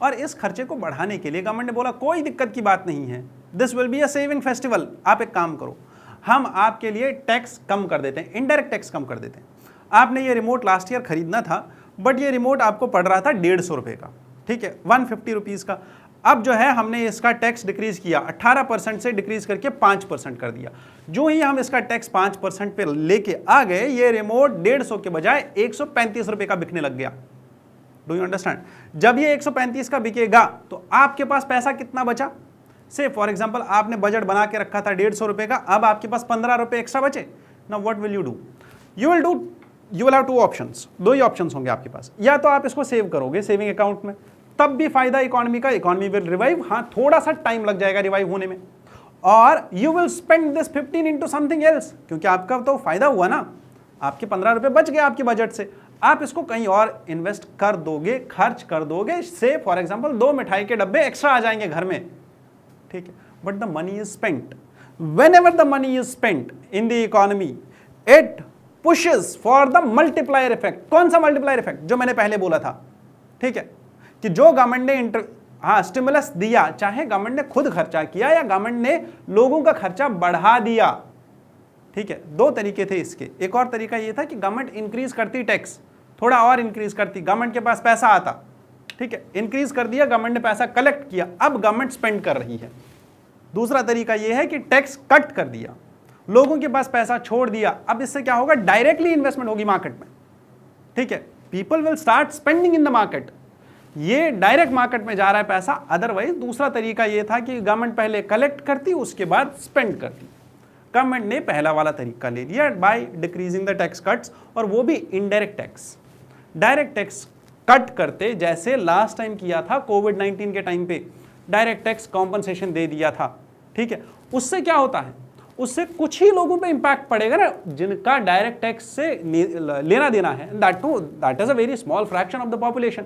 और इस खर्चे को बढ़ाने के लिए गवर्नमेंट ने बोला कोई दिक्कत की बात नहीं है, this will be a saving festival. आप एक काम करो, हम आपके लिए टैक्स कम कर देते हैं, इनडायरेक्ट टैक्स कम कर देते हैं। आपने ये रिमोट लास्ट ईयर खरीदना था बट ये रिमोट आपको पड़ रहा था 150 रुपये का, ठीक है, 150 रुपीज़ का। अब जो है हमने इसका टैक्स डिक्रीज किया, 18% से डिक्रीज करके 5% कर दिया। जो ही हम इसका टैक्स 5% पे लेके आ गए, ये रिमोट 150 के बजाय 135 रुपये का बिकने लग गया। Do you understand? जब ये 135 का बिकेगा तो आपके पास पैसा कितना बचा? से फॉर एग्जाम्पल आपने बजट बना के रखा था 150 रुपये का, अब आपके पास 15 रुपये एक्स्ट्रा बचे। Now what will you do? You will have 2 options, 2 he options होंगे आपके पास। या तो आप इसको सेव करोगे सेविंग अकाउंट में, तब भी फायदा इकोनॉमी का, इकोनॉमी विल रिवाइव, हाँ थोड़ा सा टाइम लग जाएगा रिवाइव होने में, और you will spend this 15 into something else, क्योंकि आपका तो फायदा हुआ ना, आपके 15 रुपये बच गए आपके बजट से, आप इसको कहीं और इन्वेस्ट कर दोगे, खर्च कर दोगे। से फॉर एग्जाम्पल 2 मिठाई के डब्बे एक्स्ट्रा आ जाएंगे घर में, ठीक है, but the money is spent. Whenever the money is spent in the economy, it pushes for the multiplier effect। कौन सा multiplier effect? जो मैंने पहले बोला था, ठीक है, कि जो गवर्नमेंट ने स्टिमुलस दिया, चाहे गवर्नमेंट ने खुद खर्चा किया या गवर्नमेंट ने लोगों का खर्चा बढ़ा दिया, ठीक है, 2 तरीके थे इसके। एक और तरीका ये था कि गवर्नमेंट इंक्रीज करती टैक्स, थोड़ा और इंक्रीज करती, गवर्नमेंट के पास पैसा आता, ठीक है, इंक्रीज कर दिया, गवर्नमेंट ने पैसा कलेक्ट किया, अब गवर्नमेंट स्पेंड कर रही है। दूसरा तरीका यह है कि टैक्स कट कर दिया, लोगों के पास पैसा छोड़ दिया, अब इससे क्या होगा? डायरेक्टली इन्वेस्टमेंट होगी मार्केट में, ठीक है, people will start spending in the market, ये डायरेक्ट मार्केट में जा रहा है पैसा। अदरवाइज दूसरा तरीका यह था कि गवर्नमेंट पहले कलेक्ट करती, उसके बाद स्पेंड करती। गवर्नमेंट ने पहला वाला तरीका ले लिया by decreasing the tax cuts, और वो भी indirect tax. Direct tax cut करते जैसे लास्ट टाइम किया था कोविड-19 के टाइम पे, डायरेक्ट टैक्स कॉम्पनसेशन दे दिया था, ठीक है। उससे क्या होता है, उससे कुछ ही लोगों पे इंपैक्ट पड़ेगा ना जिनका डायरेक्ट टैक्स से लेना देना है, that is a very small fraction of the population.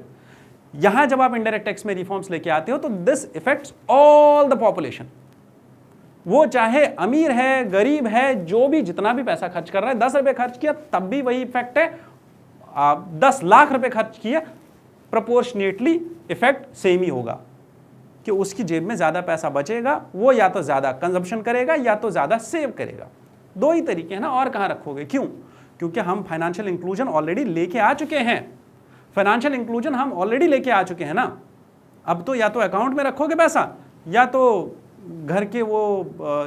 यहां जब आप इनडायरेक्ट टैक्स में रिफॉर्म्स लेके आते हो तो this effects all the population, वो चाहे अमीर है गरीब है, जो भी जितना भी पैसा खर्च कर रहा है, 10 रुपए खर्च किया तब भी वही इफेक्ट है, 10 लाख रुपए खर्च किया प्रोपोर्शनेटली इफेक्ट सेम ही होगा कि उसकी जेब में ज्यादा पैसा बचेगा, वो या तो ज्यादा कंजप्शन करेगा या तो ज्यादा सेव करेगा। दो ही तरीके हैं ना, और कहां रखोगे? क्यों? क्योंकि हम फाइनेंशियल इंक्लूजन ऑलरेडी लेके आ चुके हैं, फाइनेंशियल इंक्लूजन हम ऑलरेडी लेके आ चुके हैं ना। अब तो या तो अकाउंट में रखोगे पैसा, या तो घर के वो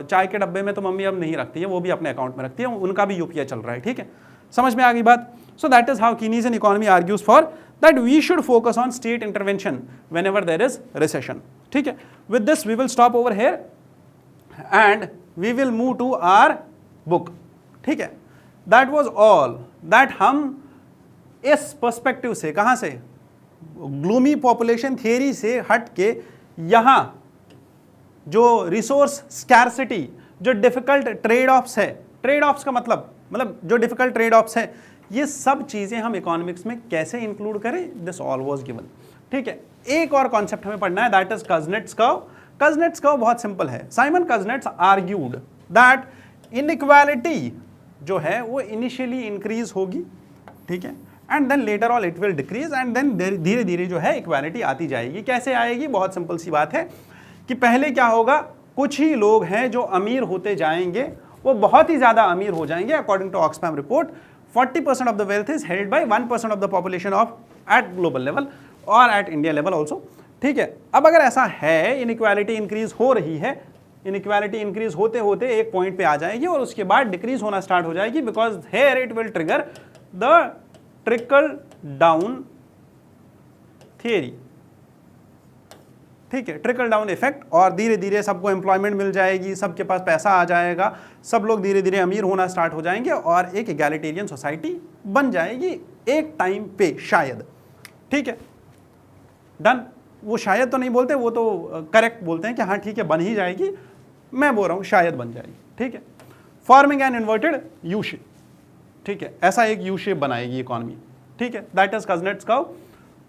चाय के डब्बे में तो मम्मी अब नहीं रखती है, वो भी अपने अकाउंट में रखती है, उनका भी यूपीआई चल रहा है, ठीक है। समझ में आ गई बात? So that is how Keynesian economy argues for that we should focus on state intervention whenever there is recession, ठीक है। With this we will stop over here and we will move to our book, ठीक है। दैट वाज ऑल दैट हम इस पर्सपेक्टिव से, कहां से, ग्लूमी पॉपुलेशन थियरी से हट के यहां जो रिसोर्स स्कैर्सिटी, जो डिफिकल्ट ट्रेड ऑफ्स है, ट्रेड ऑफ्स का मतलब जो डिफिकल्ट ट्रेड ऑफ्स है, ये सब चीजें हम इकोनॉमिक्स में कैसे इंक्लूड करें, दिस ऑल वाज गिवन, ठीक है। एक और कॉन्सेप्ट हमें पढ़ना है, that is Kuznets curve. Kuznets curve बहुत सिंपल है। Simon Kuznets argued that inequality जो है वो इनिशियली इंक्रीज होगी, ठीक है, and then later on it will decrease, and then धीरे धीरे जो है इक्वालिटी आती जाएगी। कैसे आएगी? बहुत सिंपल सी बात है कि पहले क्या होगा, कुछ ही लोग हैं जो अमीर होते जाएंगे, वो बहुत ही ज्यादा अमीर हो जाएंगे। According to Oxfam report 40% of the wealth is held by 1% of the population of at global level और एट इंडिया लेवल ऑल्सो, ठीक है। अब अगर ऐसा है, इनइक्वालिटी इंक्रीज हो रही है, इनइक्वालिटी इंक्रीज होते होते एक पॉइंट पे आ जाएगी और उसके बाद डिक्रीज होना स्टार्ट हो जाएगी, because here it will trigger the trickle down theory, ठीक है, ट्रिकल डाउन इफेक्ट, और धीरे धीरे सबको एम्प्लॉयमेंट मिल जाएगी, सबके पास पैसा आ जाएगा, सब लोग धीरे धीरे अमीर होना स्टार्ट हो जाएंगे और एक इगैलिटेरियन सोसाइटी बन जाएगी एक टाइम पे, शायद, ठीक है, डन। वो शायद तो नहीं बोलते, वो तो करेक्ट बोलते हैं कि हाँ ठीक है बन ही जाएगी, मैं बोल रहा हूँ शायद बन जाएगी, ठीक है। Forming an inverted U shape, ठीक है, ऐसा एक यू शेप बनाएगी इकोनॉमी, ठीक है, that is Kuznets curve.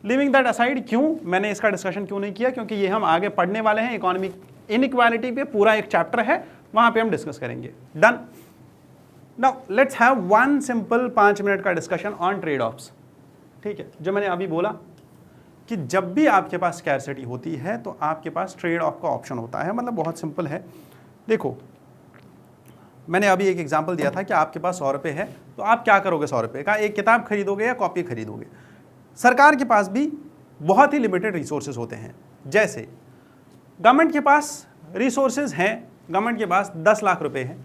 Leaving that aside, क्यों मैंने इसका डिस्कशन क्यों नहीं किया, क्योंकि ये हम आगे पढ़ने वाले हैं, इकोनॉमिक इनइक्वालिटी पे पूरा एक चैप्टर है, वहां पे हम डिस्कस करेंगे। Done. Now let's have one simple 5 minute का डिस्कशन ऑन ट्रेड ऑफ्स, ठीक है। जो मैंने अभी बोला कि जब भी आपके पास स्कैर्सिटी होती है तो आपके पास ट्रेड ऑफ का ऑप्शन होता है, मतलब बहुत सिंपल है। देखो मैंने अभी एक एग्जांपल दिया था कि आपके पास 100 रुपये है, तो आप क्या करोगे 100 रुपये का, एक किताब खरीदोगे या कॉपी खरीदोगे। सरकार के पास भी बहुत ही लिमिटेड रिसोर्सेज होते हैं, जैसे गवर्नमेंट के पास रिसोर्सेज हैं, गवर्नमेंट के पास 10 लाख रुपए हैं,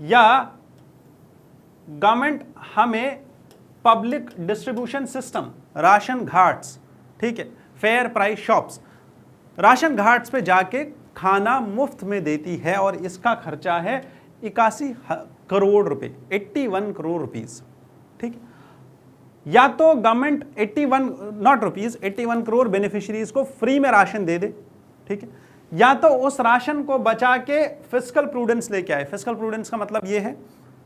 या गवर्नमेंट हमें public distribution system, ration Ghats, ठीक है, fair price shops, ration Ghats पे जाके खाना मुफ्त में देती है और इसका खर्चा है 81 करोड़ रुपए, 81 करोड़ रुपीस, ठीक है। या तो government 81 not rupees 81 crore beneficiaries को फ्री में राशन दे दे, ठीक है, या तो उस राशन को बचा के फिस्कल प्रूडेंस लेके आए। फिस्कल प्रूडेंस का मतलब ये है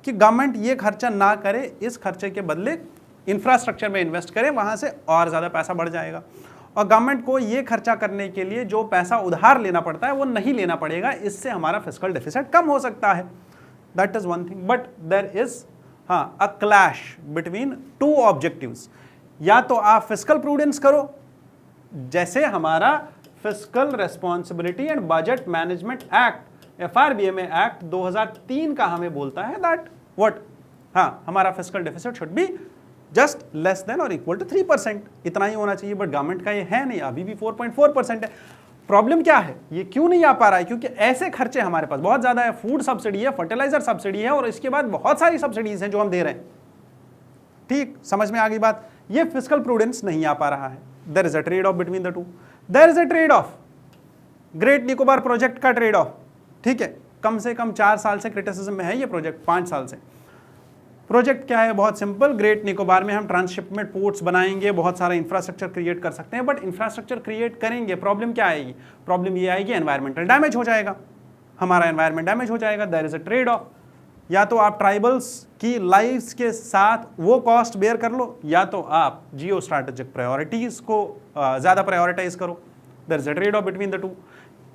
कि गवर्नमेंट ये खर्चा ना करे, इस खर्चे के बदले इंफ्रास्ट्रक्चर में इन्वेस्ट करे, वहां से और ज्यादा पैसा बढ़ जाएगा। और गवर्नमेंट को ये खर्चा करने के लिए जो पैसा उधार लेना पड़ता है वो नहीं लेना पड़ेगा, इससे हमारा फिस्कल डेफिसिट कम हो सकता है। That is one thing, but there is a clash between two objectives. या तो आप फिस्कल प्रूडेंस करो, जैसे हमारा fiscal responsibility and budget management act FRBMA act 2003 का हमें बोलता है दैट व्हाट, हमारा fiscal deficit should be just less than और इक्वल टू 3%, इतना ही होना चाहिए। बट गवर्नमेंट का ये है नहीं, अभी भी 4.4% है। प्रॉब्लम क्या है, ये क्यों नहीं आ पा रहा है? क्योंकि ऐसे खर्चे हमारे पास बहुत ज्यादा है, फूड सब्सिडी है, फर्टिलाइजर सब्सिडी है और इसके बाद बहुत सारी सब्सिडीज हैं जो हम दे रहे हैं, ठीक, समझ में आ गई बात। ये फिस्कल प्रूडेंस नहीं आ पा रहा है। There is a trade off between the two. There is a trade off Great Nicobar project का ट्रेड ऑफ, ठीक है, कम से कम 4 साल से क्रिटिसिज्म में है ये प्रोजेक्ट, 5 साल से। प्रोजेक्ट क्या है? बहुत सिंपल, ग्रेट निकोबार में हम ट्रांसशिपमेंट पोर्ट्स बनाएंगे, बहुत सारा इंफ्रास्ट्रक्चर क्रिएट कर सकते हैं, बट इंफ्रास्ट्रक्चर क्रिएट करेंगे, प्रॉब्लम क्या आएगी? प्रॉब्लम ये आएगी एनवायरमेंटल डैमेज हो जाएगा, हमारा एनवायरमेंट डैमेज हो जाएगा। There is a trade off, या तो आप ट्राइबल्स की लाइफ्स के साथ वो कॉस्ट बेयर कर लो, या तो आप जियो स्ट्रैटेजिक प्रायोरिटीज को ज़्यादा प्रायोरिटाइज करो। There is a trade off between the two.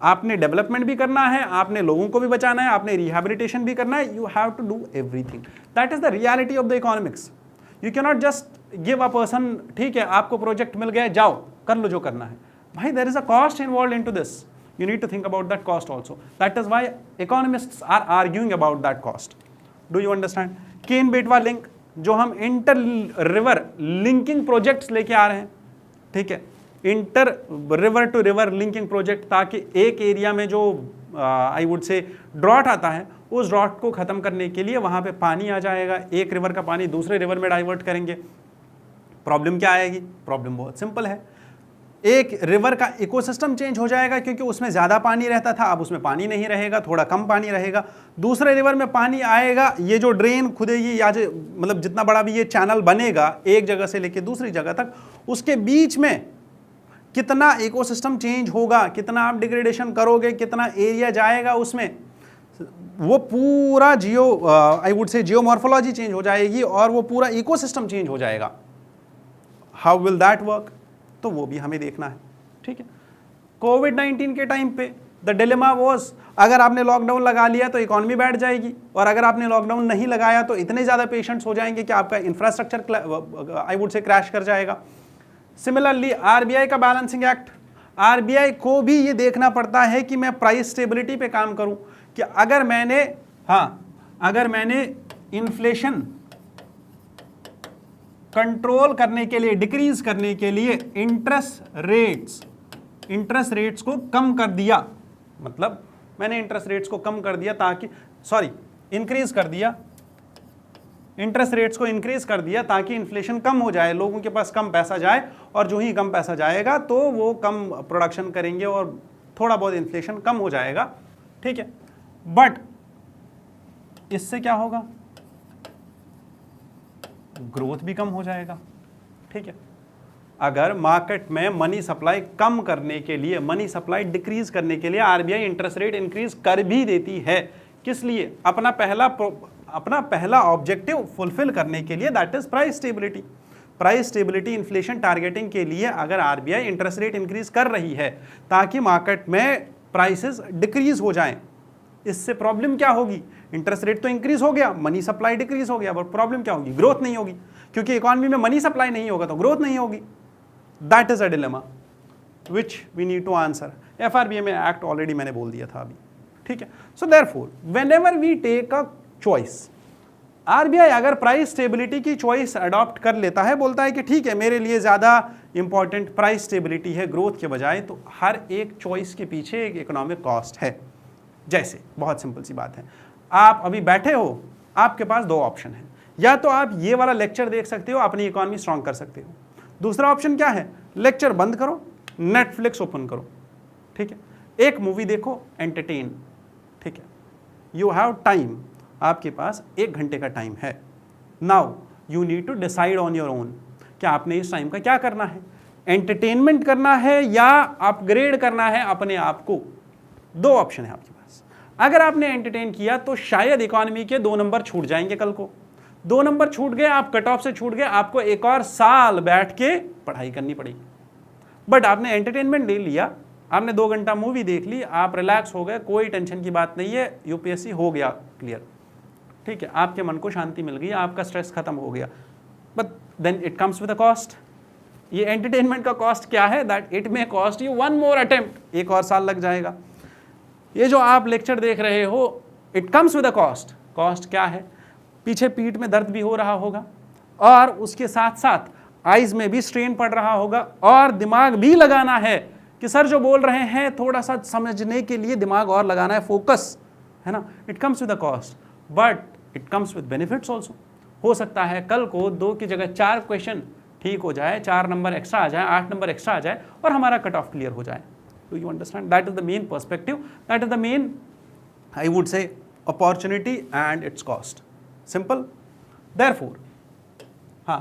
आपने डेवलपमेंट भी करना है, आपने लोगों को भी बचाना है, आपने रिहैबिलिटेशन भी करना है, you have to do everything. That is the reality of the economics. You can not just give a person, ठीक है आपको प्रोजेक्ट मिल गया, जाओ कर लो जो करना है। भाई there is a cost involve in to this, you need to think about that cost also. That is why economists are arguing about that cost. Do you understand? केन बेटवा लिंक, जो हम इंटर रिवर लिंकिंग प्रोजेक्ट्स लेके आ रहे हैं, ठीक है, inter river to river linking project, ताकि एक एरिया में जो आई वुड से ड्रॉट आता है, उस ड्रॉट को खत्म करने के लिए वहां पे पानी आ जाएगा, एक रिवर का पानी दूसरे रिवर में डाइवर्ट करेंगे। प्रॉब्लम क्या आएगी? प्रॉब्लम बहुत सिंपल है, एक रिवर का इकोसिस्टम चेंज हो जाएगा, क्योंकि उसमें ज़्यादा पानी रहता था, अब उसमें पानी नहीं रहेगा, थोड़ा कम पानी रहेगा। दूसरे रिवर में पानी आएगा, ये जो ड्रेन खुदेगी या जो मतलब जितना बड़ा भी ये चैनल बनेगा एक जगह से लेके दूसरी जगह तक, उसके बीच में कितना इकोसिस्टम चेंज होगा, कितना आप डिग्रेडेशन करोगे, कितना एरिया जाएगा उसमें, वो पूरा आई वुड से जियोमॉर्फोलॉजी चेंज हो जाएगी और वो पूरा इकोसिस्टम चेंज हो जाएगा। How will that work? तो वो भी हमें देखना है, ठीक है। कोविड-19 के टाइम पे द डिलेमा वाज, अगर आपने लॉकडाउन लगा लिया तो इकोनॉमी बैठ जाएगी, और अगर आपने लॉकडाउन नहीं लगाया तो इतने ज़्यादा पेशेंट्स हो जाएंगे कि आपका इंफ्रास्ट्रक्चर आई वुड से क्रैश कर जाएगा। सिमिलरली आरबीआई का बैलेंसिंग एक्ट, आरबीआई को भी ये देखना पड़ता है कि मैं प्राइस स्टेबिलिटी पे काम करूं, कि अगर मैंने इन्फ्लेशन कंट्रोल करने के लिए, डिक्रीज करने के लिए इंटरेस्ट रेट्स को कम कर दिया, मतलब मैंने इंटरेस्ट रेट्स को कम कर दिया ताकि इंक्रीज कर दिया, इंटरेस्ट रेट्स को इंक्रीज कर दिया ताकि इन्फ्लेशन कम हो जाए, लोगों के पास कम पैसा जाए, और जो ही कम पैसा जाएगा तो वो कम प्रोडक्शन करेंगे और थोड़ा बहुत इन्फ्लेशन कम हो जाएगा, ठीक है। बट इससे क्या होगा? ग्रोथ भी कम हो जाएगा, ठीक है। अगर मार्केट में मनी सप्लाई कम करने के लिए, मनी सप्लाई डिक्रीज करने के लिए आरबीआई इंटरेस्ट रेट इंक्रीज कर भी देती है, किस लिए? अपना पहला ऑब्जेक्टिव फुलफिल करने के लिए, that is price stability. Price stability, inflation targeting के लिए अगर आरबीआई इंटरेस्ट रेट इंक्रीज कर रही है ताकि मार्केट में प्राइसेस डिक्रीज हो जाएं, इससे प्रॉब्लम क्या होगी? इंटरेस्ट रेट तो इंक्रीज हो गया, मनी सप्लाई डिक्रीज हो गया, बट प्रॉब्लम क्या होगी? ग्रोथ नहीं होगी, क्योंकि इकोनॉमी में मनी सप्लाई नहीं होगा तो ग्रोथ नहीं होगी। That is a dilemma which we need to answer. FRBA में एक्ट ऑलरेडी मैंने बोल दिया था अभी, ठीक है। So therefore whenever we take a choice, RBI अगर प्राइस स्टेबिलिटी की चॉइस अडॉप्ट कर लेता है, बोलता है कि ठीक है मेरे लिए ज़्यादा इंपॉर्टेंट प्राइस स्टेबिलिटी है ग्रोथ के बजाय, तो हर एक चॉइस के पीछे एक इकोनॉमिक कॉस्ट है। जैसे बहुत सिंपल सी बात है, आप अभी बैठे हो, आपके पास दो ऑप्शन है, या तो आप ये वाला लेक्चर देख सकते हो, अपनी इकोनॉमी स्ट्रांग कर सकते हो। दूसरा ऑप्शन क्या है? लेक्चर बंद करो, नेटफ्लिक्स ओपन करो, ठीक है, एक मूवी देखो, एंटरटेन, ठीक है। यू हैव टाइम, आपके पास 1 घंटे का टाइम है। Now you need to decide on your own, क्या आपने इस टाइम का क्या करना है? एंटरटेनमेंट करना है या अपग्रेड करना है अपने आप को? दो ऑप्शन है आपके पास। अगर आपने एंटरटेन किया तो शायद इकोनॉमी के 2 नंबर छूट जाएंगे, कल को 2 नंबर छूट गए, आप कट ऑफ से छूट गए, आपको एक और साल बैठ के पढ़ाई करनी पड़ेगी। बट आपने एंटरटेनमेंट ले लिया, आपने 2 घंटा मूवी देख ली, आप रिलैक्स हो गए, कोई टेंशन की बात नहीं है, यूपीएससी हो गया क्लियर, ठीक है, आपके मन को शांति मिल गई, आपका स्ट्रेस खत्म हो गया। But then it comes with a cost. ये एंटरटेनमेंट का कॉस्ट क्या है? That it may cost you 1 more attempt, एक और साल लग जाएगा। ये जो आप लेक्चर देख रहे हो, it comes with a cost. Cost क्या है? पीछे पीठ में दर्द भी हो रहा होगा, और उसके साथ साथ आइज में भी स्ट्रेन पड़ रहा होगा, और दिमाग भी लगाना है कि सर जो बोल रहे हैं थोड़ा सा समझने के लिए दिमाग और लगाना है, फोकस है ना। It comes with a cost, but it comes with benefits also. हो सकता है कल को 2 की जगह 4 क्वेश्चन ठीक हो जाए, 4 नंबर एक्स्ट्रा आ जाए, 8 नंबर एक्स्ट्रा आ जाए, और हमारा कट ऑफ क्लियर हो जाए। Do you understand? That is the main perspective, that is the main I would say opportunity and its cost. Simple. Therefore,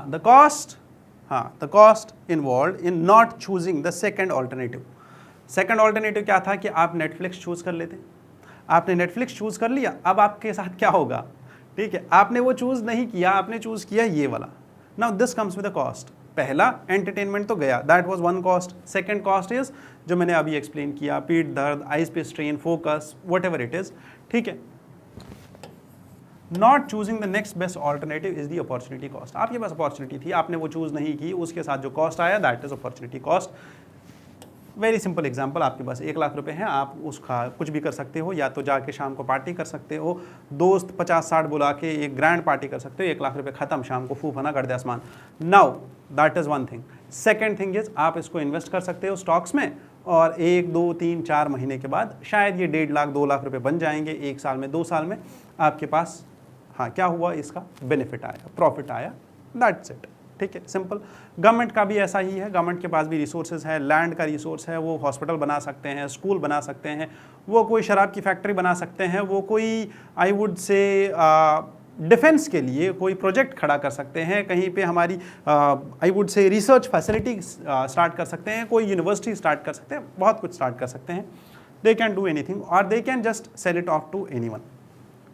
the cost involved in not choosing the second alternative. Second alternative क्या था कि आप Netflix चूज कर लेते, आपने Netflix चूज कर लिया, अब आपके साथ क्या होगा, ठीक है, आपने वो चूज नहीं किया, आपने चूज किया ये वाला. Now this comes with a cost. पहला एंटरटेनमेंट तो गया, that was one cost. Second cost is जो मैंने अभी एक्सप्लेन किया, पीठ दर्द, आइज पे strain, focus, what ever it is, ठीक है. Not choosing the next best alternative is the opportunity cost. आपके पास अपॉर्चुनिटी थी, आपने वो चूज नहीं की, उसके साथ जो कॉस्ट आया that is opportunity cost. Very simple example, आपके पास 1 लाख रुपए हैं, आप उसका कुछ भी कर सकते हो, या तो जाके शाम को पार्टी कर सकते हो, दोस्त 50-60 बुला के एक ग्रैंड पार्टी कर सकते हो, 1 लाख रुपए खत्म, शाम को फूफना कर दे आसमान. Now that is one thing. Second thing is आप इसको इन्वेस्ट कर सकते हो स्टॉक्स में, और 1, 2, 3, 4 महीने के बाद शायद ये 1.5 लाख 2 लाख रुपए बन जाएंगे, 1 साल में 2 साल में आपके पास क्या हुआ, इसका बेनिफिट आया, प्रॉफिट आया, दैट्स इट. ठीक है, सिंपल. गवर्नमेंट का भी ऐसा ही है, गवर्नमेंट के पास भी रिसोर्सेज है, लैंड का रिसोर्स है, वो हॉस्पिटल बना सकते हैं, स्कूल बना सकते हैं, वो कोई शराब की फैक्ट्री बना सकते हैं, वो कोई आई वुड से डिफेंस के लिए कोई प्रोजेक्ट खड़ा कर सकते हैं, कहीं पे हमारी आई वुड से रिसर्च फैसिलिटी स्टार्ट कर सकते हैं, कोई यूनिवर्सिटी स्टार्ट कर सकते हैं, बहुत कुछ स्टार्ट कर सकते हैं. दे कैन डू एनीथिंग और they can just sell it off to anyone.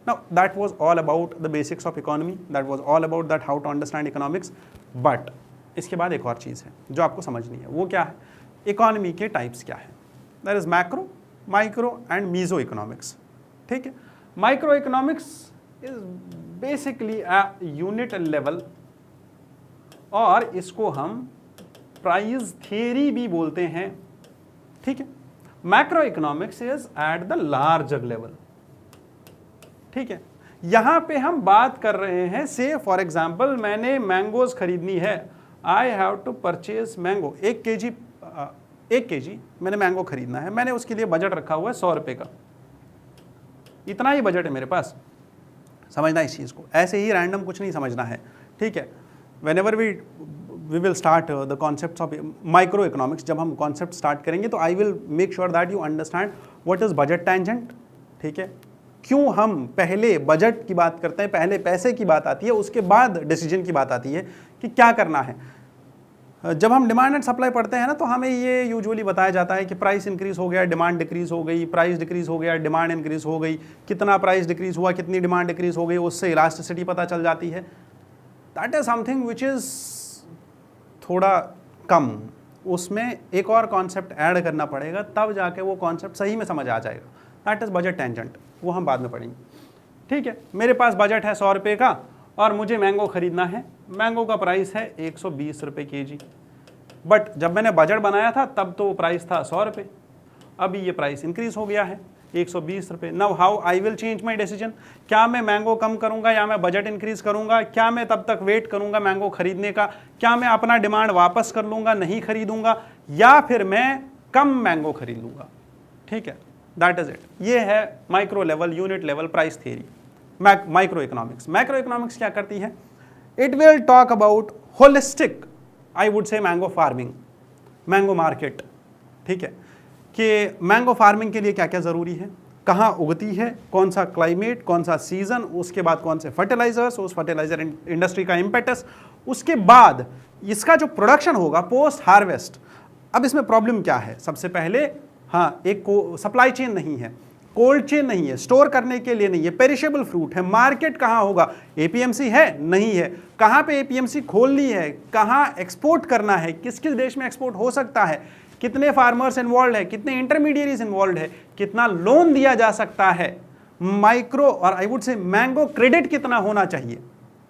Now that was all about the basics of economy, that was all about that how to understand economics. But इसके बाद एक और चीज़ है जो आपको समझनी है, वो क्या है, इकोनॉमी के टाइप्स क्या है. There is macro, micro and meso economics. ठीक है, micro economics is basically unit level, और इसको हम प्राइस थियरी भी बोलते हैं. ठीक है, macro economics is at the larger level. ठीक है, यहां पे हम बात कर रहे हैं, से फॉर एग्जाम्पल मैंने मैंगोज खरीदनी है, I have to purchase mango, 1 KG मैंने मैंगो खरीदना है, मैंने उसके लिए बजट रखा हुआ है 100 रुपए का, इतना ही बजट है मेरे पास. समझना इस चीज़ को, ऐसे ही रैंडम कुछ नहीं समझना है. ठीक है, whenever we will start the concept of micro economics, जब हम कॉन्सेप्ट स्टार्ट करेंगे तो I will make sure that you understand what is budget tangent. ठीक है, क्यों हम पहले बजट की बात करते हैं, पहले पैसे की बात आती है, उसके बाद डिसीजन की बात आती है कि क्या करना है. जब हम डिमांड एंड सप्लाई पढ़ते हैं ना, तो हमें ये यूजुअली बताया जाता है कि प्राइस इंक्रीज हो गया, डिमांड डिक्रीज हो गई, प्राइस डिक्रीज हो गया, डिमांड इंक्रीज हो गई, कितना प्राइस डिक्रीज हुआ, कितनी डिमांड डिक्रीज हो गई, उससे इलास्टिसिटी पता चल जाती है. That is something which is थोड़ा कम, उसमें एक और कॉन्सेप्ट ऐड करना पड़ेगा, तब जाके वो कॉन्सेप्ट सही में समझ आ जाएगा. दैट इज बजट टेंजेंट, वो हम बाद में पढ़ेंगे. ठीक है, मेरे पास बजट है 100 रुपये का और मुझे मैंगो खरीदना है, मैंगो का प्राइस है 120 रुपये केजी. बट जब मैंने बजट बनाया था तब तो प्राइस था 100 रुपये, अभी ये प्राइस इंक्रीज हो गया है 120 रुपये. Now how I will change my decision, क्या मैं मैंगो कम करूंगा या मैं बजट इंक्रीज करूंगा, क्या मैं तब तक वेट करूंगा मैंगो खरीदने का, क्या मैं अपना डिमांड वापस कर लूंगा, नहीं खरीदूंगा, या फिर मैं कम मैंगो खरीद लूंगा. ठीक है, दैट इज इट. ये है micro level, unit level price theory, micro economics. Macro economics क्या करती है, it will talk about holistic I would से मैंगो फार्मिंग, मैंगो मार्केट. ठीक है, कि मैंगो फार्मिंग के लिए क्या क्या ज़रूरी है, कहाँ उगती है, कौन सा क्लाइमेट, कौन सा सीजन, उसके बाद कौन से फर्टिलाइजर्स, उस फर्टिलाइजर इंडस्ट्री का इम्पेटस, उसके बाद इसका जो प्रोडक्शन होगा पोस्ट हार्वेस्ट. अब इसमें प्रॉब्लम क्या है, सबसे पहले एक सप्लाई चेन नहीं है, कोल्ड चेन नहीं है, स्टोर करने के लिए नहीं है, पेरिशेबल फ्रूट है, मार्केट कहाँ होगा, एपीएमसी है नहीं है, कहाँ पे एपीएमसी खोलनी है, कहाँ एक्सपोर्ट करना है, किस किस देश में एक्सपोर्ट हो सकता है, कितने फार्मर्स इन्वॉल्व है, कितने इंटरमीडिएरीज इन्वॉल्व है, कितना लोन दिया जा सकता है, माइक्रो और आई वुड से मैंगो क्रेडिट कितना होना चाहिए.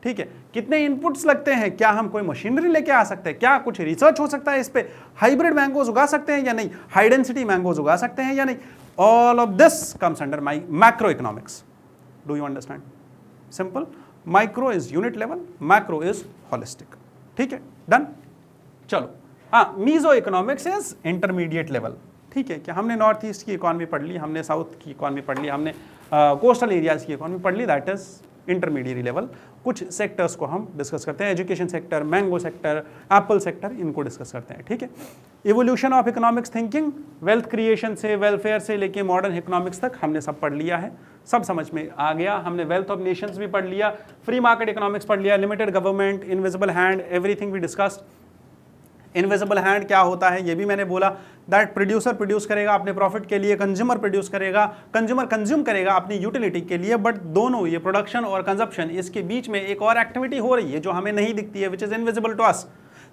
ठीक है, कितने इनपुट्स लगते हैं, क्या हम कोई मशीनरी लेके आ सकते हैं, क्या कुछ रिसर्च हो सकता है इस पे, हाइब्रिड मैंगोज उगा सकते हैं या नहीं, हाई डेंसिटी मैंगोज उगा सकते हैं या नहीं. All of this comes under my macro economics. Do you understand? Simple. Micro is unit level, macro is holistic. ठीक है, डन. चलो, meso economics is intermediate level. ठीक है, क्या हमने नॉर्थ ईस्ट की इकॉनमी पढ़ ली, हमने साउथ की इकॉनमी पढ़ ली, हमने कोस्टल एरियाज की इकॉनमी पढ़ ली, दैट इज इंटरमीडिएट लेवल. कुछ सेक्टर्स को हम डिस्कस करते हैं, education sector, mango sector, Apple sector, इनको डिस्कस करते हैं, ठीक है। Evolution of economics thinking, wealth creation से, वेलफेयर से लेके मॉडर्न इकोनॉमिक्स तक हमने सब पढ़ लिया है, सब समझ में आ गया। हमने वेल्थ ऑफ नेशंस भी पढ़ लिया, फ्री मार्केट इकोनॉमिक्स पढ़ लिया, limited government, invisible hand, everything we discussed. Invisible hand क्या होता है ये भी मैंने बोला, दैट प्रोड्यूसर प्रोड्यूस करेगा अपने प्रॉफिट के लिए, कंज्यूमर प्रोड्यूस करेगा, कंज्यूमर कंज्यूम करेगा अपनी यूटिलिटी के लिए, बट दोनों ये प्रोडक्शन और कंजप्शन, इसके बीच में एक और एक्टिविटी हो रही है जो हमें नहीं दिखती है, which is invisible to us,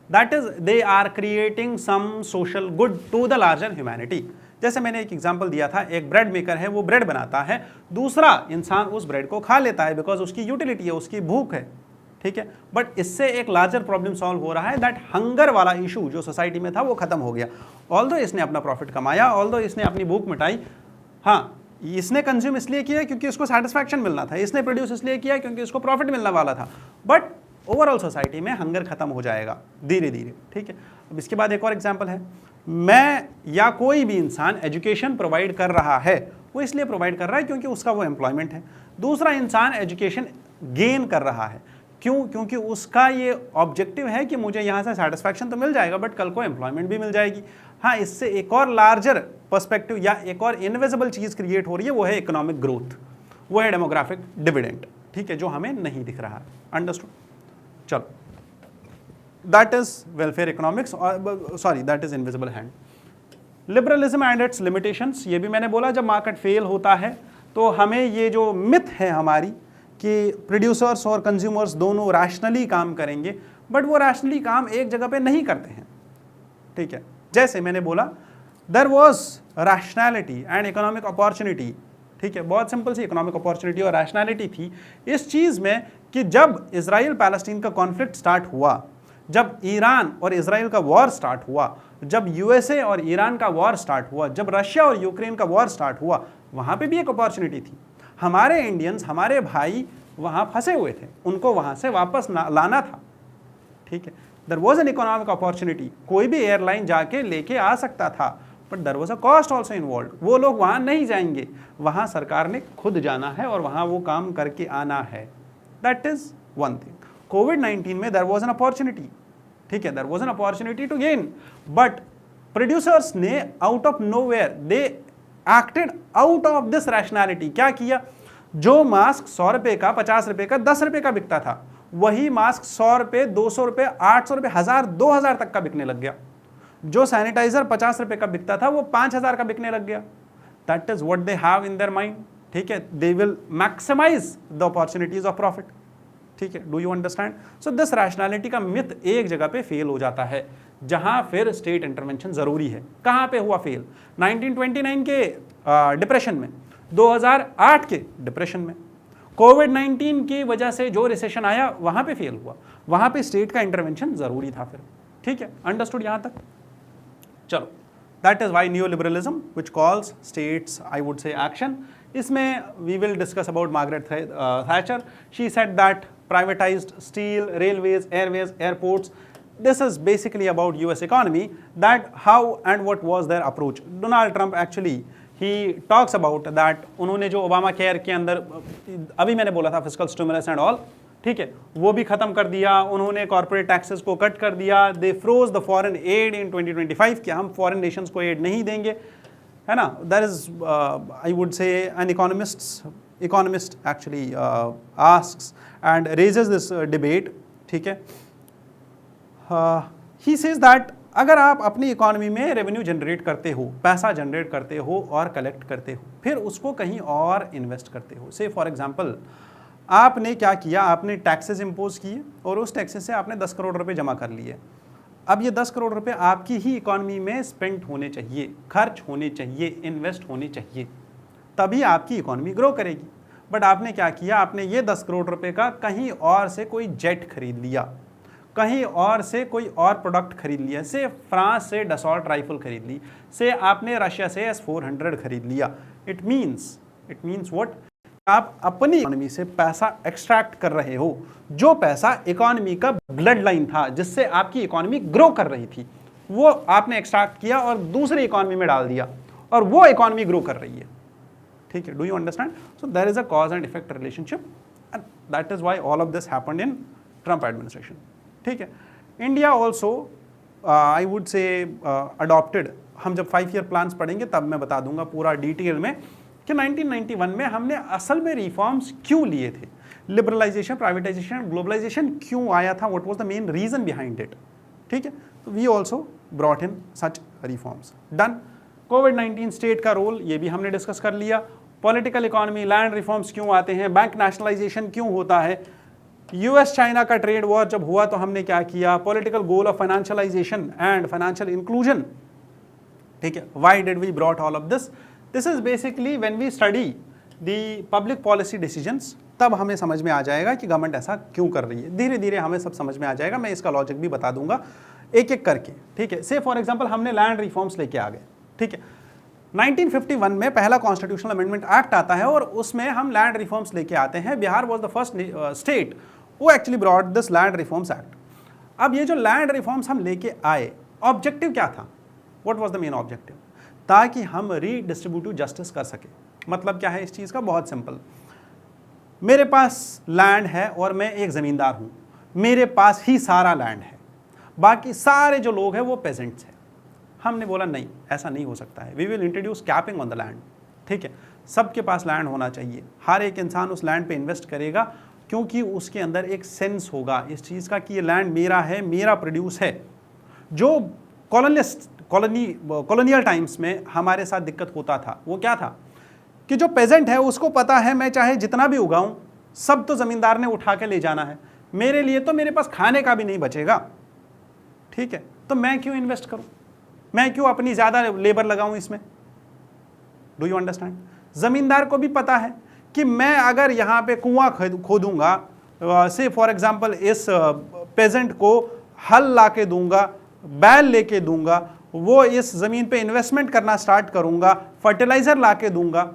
that is they are creating some social good to the larger humanity. जैसे मैंने एक एग्जांपल दिया था, एक ब्रेड मेकर है, वो ब्रेड बनाता है, दूसरा इंसान उस ब्रेड को खा लेता है बिकॉज उसकी यूटिलिटी है, उसकी भूख है, ठीक है। बट इससे एक लार्जर प्रॉब्लम सॉल्व हो रहा है, दैट हंगर वाला इशू जो सोसाइटी में था वो खत्म हो गया। ऑल्दो इसने अपना प्रॉफिट कमाया, ऑल्दो इसने अपनी भूख मिटाई, हाँ इसने कंज्यूम इसलिए किया क्योंकि उसको सेटिस्फैक्शन मिलना था, इसने प्रोड्यूस इसलिए किया क्योंकि उसको प्रॉफिट मिलने वाला था, बट ओवरऑल सोसाइटी में हंगर खत्म हो जाएगा धीरे धीरे, ठीक है। अब इसके बाद एक और एग्जाम्पल है, मैं या कोई भी इंसान एजुकेशन प्रोवाइड कर रहा है, वो इसलिए प्रोवाइड कर रहा है क्योंकि उसका वो एम्प्लॉयमेंट है। दूसरा इंसान एजुकेशन गेन कर रहा है, क्यों? क्योंकि उसका ये ऑब्जेक्टिव है कि मुझे यहाँ से सेटिस्फैक्शन तो मिल जाएगा बट कल को एम्प्लॉयमेंट भी मिल जाएगी। हाँ, इससे एक और लार्जर पर्सपेक्टिव या एक और इनविजिबल चीज़ क्रिएट हो रही है, वो है इकोनॉमिक ग्रोथ, वो है डेमोग्राफिक डिविडेंड, ठीक है, जो हमें नहीं दिख रहा है। अंडरस्टूड? चलो, that is welfare economics, sorry that is invisible hand. Liberalism and it's limitations, ये भी मैंने बोला, जब मार्केट फेल होता है तो हमें ये जो मिथ है हमारी कि प्रोड्यूसर्स और कंज्यूमर्स दोनों रैशनली काम करेंगे, बट वो रैशनली काम एक जगह पे नहीं करते हैं, ठीक है। जैसे मैंने बोला, there was rationality and economic opportunity, ठीक है, बहुत सिंपल सी इकोनॉमिक अपॉर्चुनिटी और रैशनैलिटी थी इस चीज़ में कि जब इजराइल पैलेस्टीन का कॉन्फ्लिक्ट स्टार्ट हुआ, जब ईरान और इजराइल का वॉर स्टार्ट हुआ, जब यूएसए और ईरान का वॉर स्टार्ट हुआ, जब रशिया और यूक्रेन का वॉर स्टार्ट हुआ, वहाँ पे भी एक अपॉर्चुनिटी थी। हमारे इंडियंस, हमारे भाई वहाँ फंसे हुए थे, उनको वहाँ से वापस लाना था, ठीक है। There was an economic opportunity, कोई भी एयरलाइन जाके लेके आ सकता था, but there was a cost also involve. वो लोग वहाँ नहीं जाएंगे, वहाँ सरकार ने खुद जाना है और वहाँ वो काम करके आना है। That is one thing. कोविड-19 में देयर वाज एन अपॉर्चुनिटी, ठीक है, there was an opportunity to gain, but producers ने out of nowhere they acted out of this rationality. क्या किया? जो मास्क 100 रुपए का, 50 रुपए का, 10 रुपए का बिकता था, वही मास्क 100 रुपए, 200 रुपए, 800 रुपए, 1000, 2000 तक का बिकने लग गया। जो सैनिटाइजर 50 रुपए का बिकता था वो 5000 का बिकने लग गया। That is what they have in their mind, ठीक है। They will maximise the opportunities of profit, ठीक है। Do you understand? So this rationality का मिथ एक जगह पे फेल हो जाता है, जहां फिर स्टेट इंटरवेंशन जरूरी है। कहां पे हुआ फेल? 1929 के डिप्रेशन में, 2008 के डिप्रेशन में, कोविड-19 की वजह से जो रिसेशन आया वहां पे फेल हुआ, वहां पे स्टेट का इंटरवेंशन जरूरी था फिर, ठीक है। अंडरस्टूड यहां तक? चलो, that is why new liberalism which calls states, I would say, action. इसमें we will discuss about Margaret Thatcher. She said that privatized steel, railways, airways, airports. This is basically about US economy, that how and what was their approach. Donald Trump actually he talks about that. उन्होंने जो ओबामा केयर के अंदर अभी मैंने बोला था फिस्कल स्टिमुलस एंड ऑल, ठीक है, वो भी खत्म कर दिया। उन्होंने कॉर्पोरेट टैक्सेस को कट कर दिया। दे फ्रोज द फॉरेन एड इन 2025 कि हम फॉरेन नेशंस को एड नहीं देंगे, है ना। That is I would say an economist actually asks and raises this debate, ठीक है। he says that अगर आप अपनी इकोनॉमी में रेवेन्यू जनरेट करते हो, पैसा जनरेट करते हो और कलेक्ट करते हो, फिर उसको कहीं और इन्वेस्ट करते हो, से फॉर एग्जांपल आपने क्या किया, आपने टैक्सेस इम्पोज किए और उस टैक्सेस से आपने 10 करोड़ रुपए जमा कर लिए। अब ये 10 करोड़ रुपए आपकी ही इकोनॉमी में स्पेंड होने चाहिए, खर्च होने चाहिए, इन्वेस्ट होने चाहिए, तभी आपकी इकोनॉमी ग्रो करेगी। बट आपने क्या किया, आपने ये 10 करोड़ रुपए का कहीं और से कोई जेट खरीद लिया, कहीं और से कोई और प्रोडक्ट खरीद लिया, से फ्रांस से डसॉल्ट राइफल खरीद ली, से आपने रशिया से S-400 खरीद लिया। It means what? आप अपनी इकोनॉमी से पैसा एक्सट्रैक्ट कर रहे हो, जो पैसा इकोनॉमी का ब्लड लाइन था जिससे आपकी इकोनॉमी ग्रो कर रही थी, वो आपने एक्सट्रैक्ट किया और दूसरी इकोनॉमी में डाल दिया और वो इकोनॉमी ग्रो कर रही है, ठीक है। Do you understand? So there is a cause and effect relationship that is why all of this happened in Trump administration. ठीक है, India also I would say adopted, हम जब 5 ईयर प्लान्स पढ़ेंगे तब मैं बता दूंगा पूरा डिटेल में कि 1991 में हमने असल में रिफॉर्म्स क्यों लिए थे, लिबरलाइजेशन, प्राइवेटाइजेशन, ग्लोबलाइजेशन क्यों आया था, what was the main reason behind it. ठीक है, तो we also brought in such reforms. Done. कोविड-19 स्टेट का रोल, ये भी हमने डिस्कस कर लिया। पॉलिटिकल इकोनॉमी, लैंड रिफॉर्म्स क्यों आते हैं, बैंक नेशनलाइजेशन क्यों होता है, यूएस चाइना का ट्रेड वॉर जब हुआ तो हमने क्या किया, political goal of financialisation and financial inclusion. ठीक है, why did we brought all of this, this is basically when we study the public policy decisions, तब हमें समझ में आ जाएगा कि गवर्नमेंट ऐसा क्यों कर रही है। धीरे धीरे हमें सब समझ में आ जाएगा, मैं इसका लॉजिक भी बता दूंगा एक एक करके। ठीक है, से फॉर एग्जांपल हमने लैंड रिफॉर्म्स लेके आ गए। ठीक है, 1951 में पहला कॉन्स्टिट्यूशनल अमेंडमेंट एक्ट आता है और उसमें हम लैंड रिफॉर्म्स लेके आते हैं। Bihar was the first state who actually brought this land reforms act. अब ये जो लैंड रिफॉर्म्स हम लेके आए, ऑब्जेक्टिव क्या था, what was the main objective, ताकि हम रीडिस्ट्रीब्यूटिव जस्टिस कर सके। मतलब क्या है इस चीज़ का, बहुत सिंपल, मेरे पास लैंड है और मैं एक ज़मींदार हूँ, मेरे पास ही सारा लैंड है, बाकी सारे जो लोग हैं वो पेजेंट्स हैं। हमने बोला नहीं, ऐसा नहीं हो सकता है, we will introduce capping on the land. ठीक है, सबके पास लैंड होना चाहिए, हर एक इंसान उस लैंड पे इन्वेस्ट करेगा क्योंकि उसके अंदर एक सेंस होगा इस चीज़ का कि ये लैंड मेरा है, मेरा प्रोड्यूस है। जो कॉलोनियल टाइम्स में हमारे साथ दिक्कत होता था वो क्या था कि जो पेजेंट है उसको पता है मैं चाहे जितना भी उगाऊं सब तो ज़मींदार ने उठा के ले जाना है, मेरे लिए तो मेरे पास खाने का भी नहीं बचेगा। ठीक है, तो मैं क्यों इन्वेस्ट करूं, मैं क्यों अपनी ज़्यादा लेबर लगाऊं इसमें। Do you understand. ज़मींदार को भी पता है कि मैं अगर यहाँ पे कुआं खोदूंगा, से फॉर एग्जांपल इस पेजेंट को हल ला के दूंगा, बैल लेके दूंगा, वो इस ज़मीन पे इन्वेस्टमेंट करना स्टार्ट करूंगा, फर्टिलाइज़र ला के दूंगा,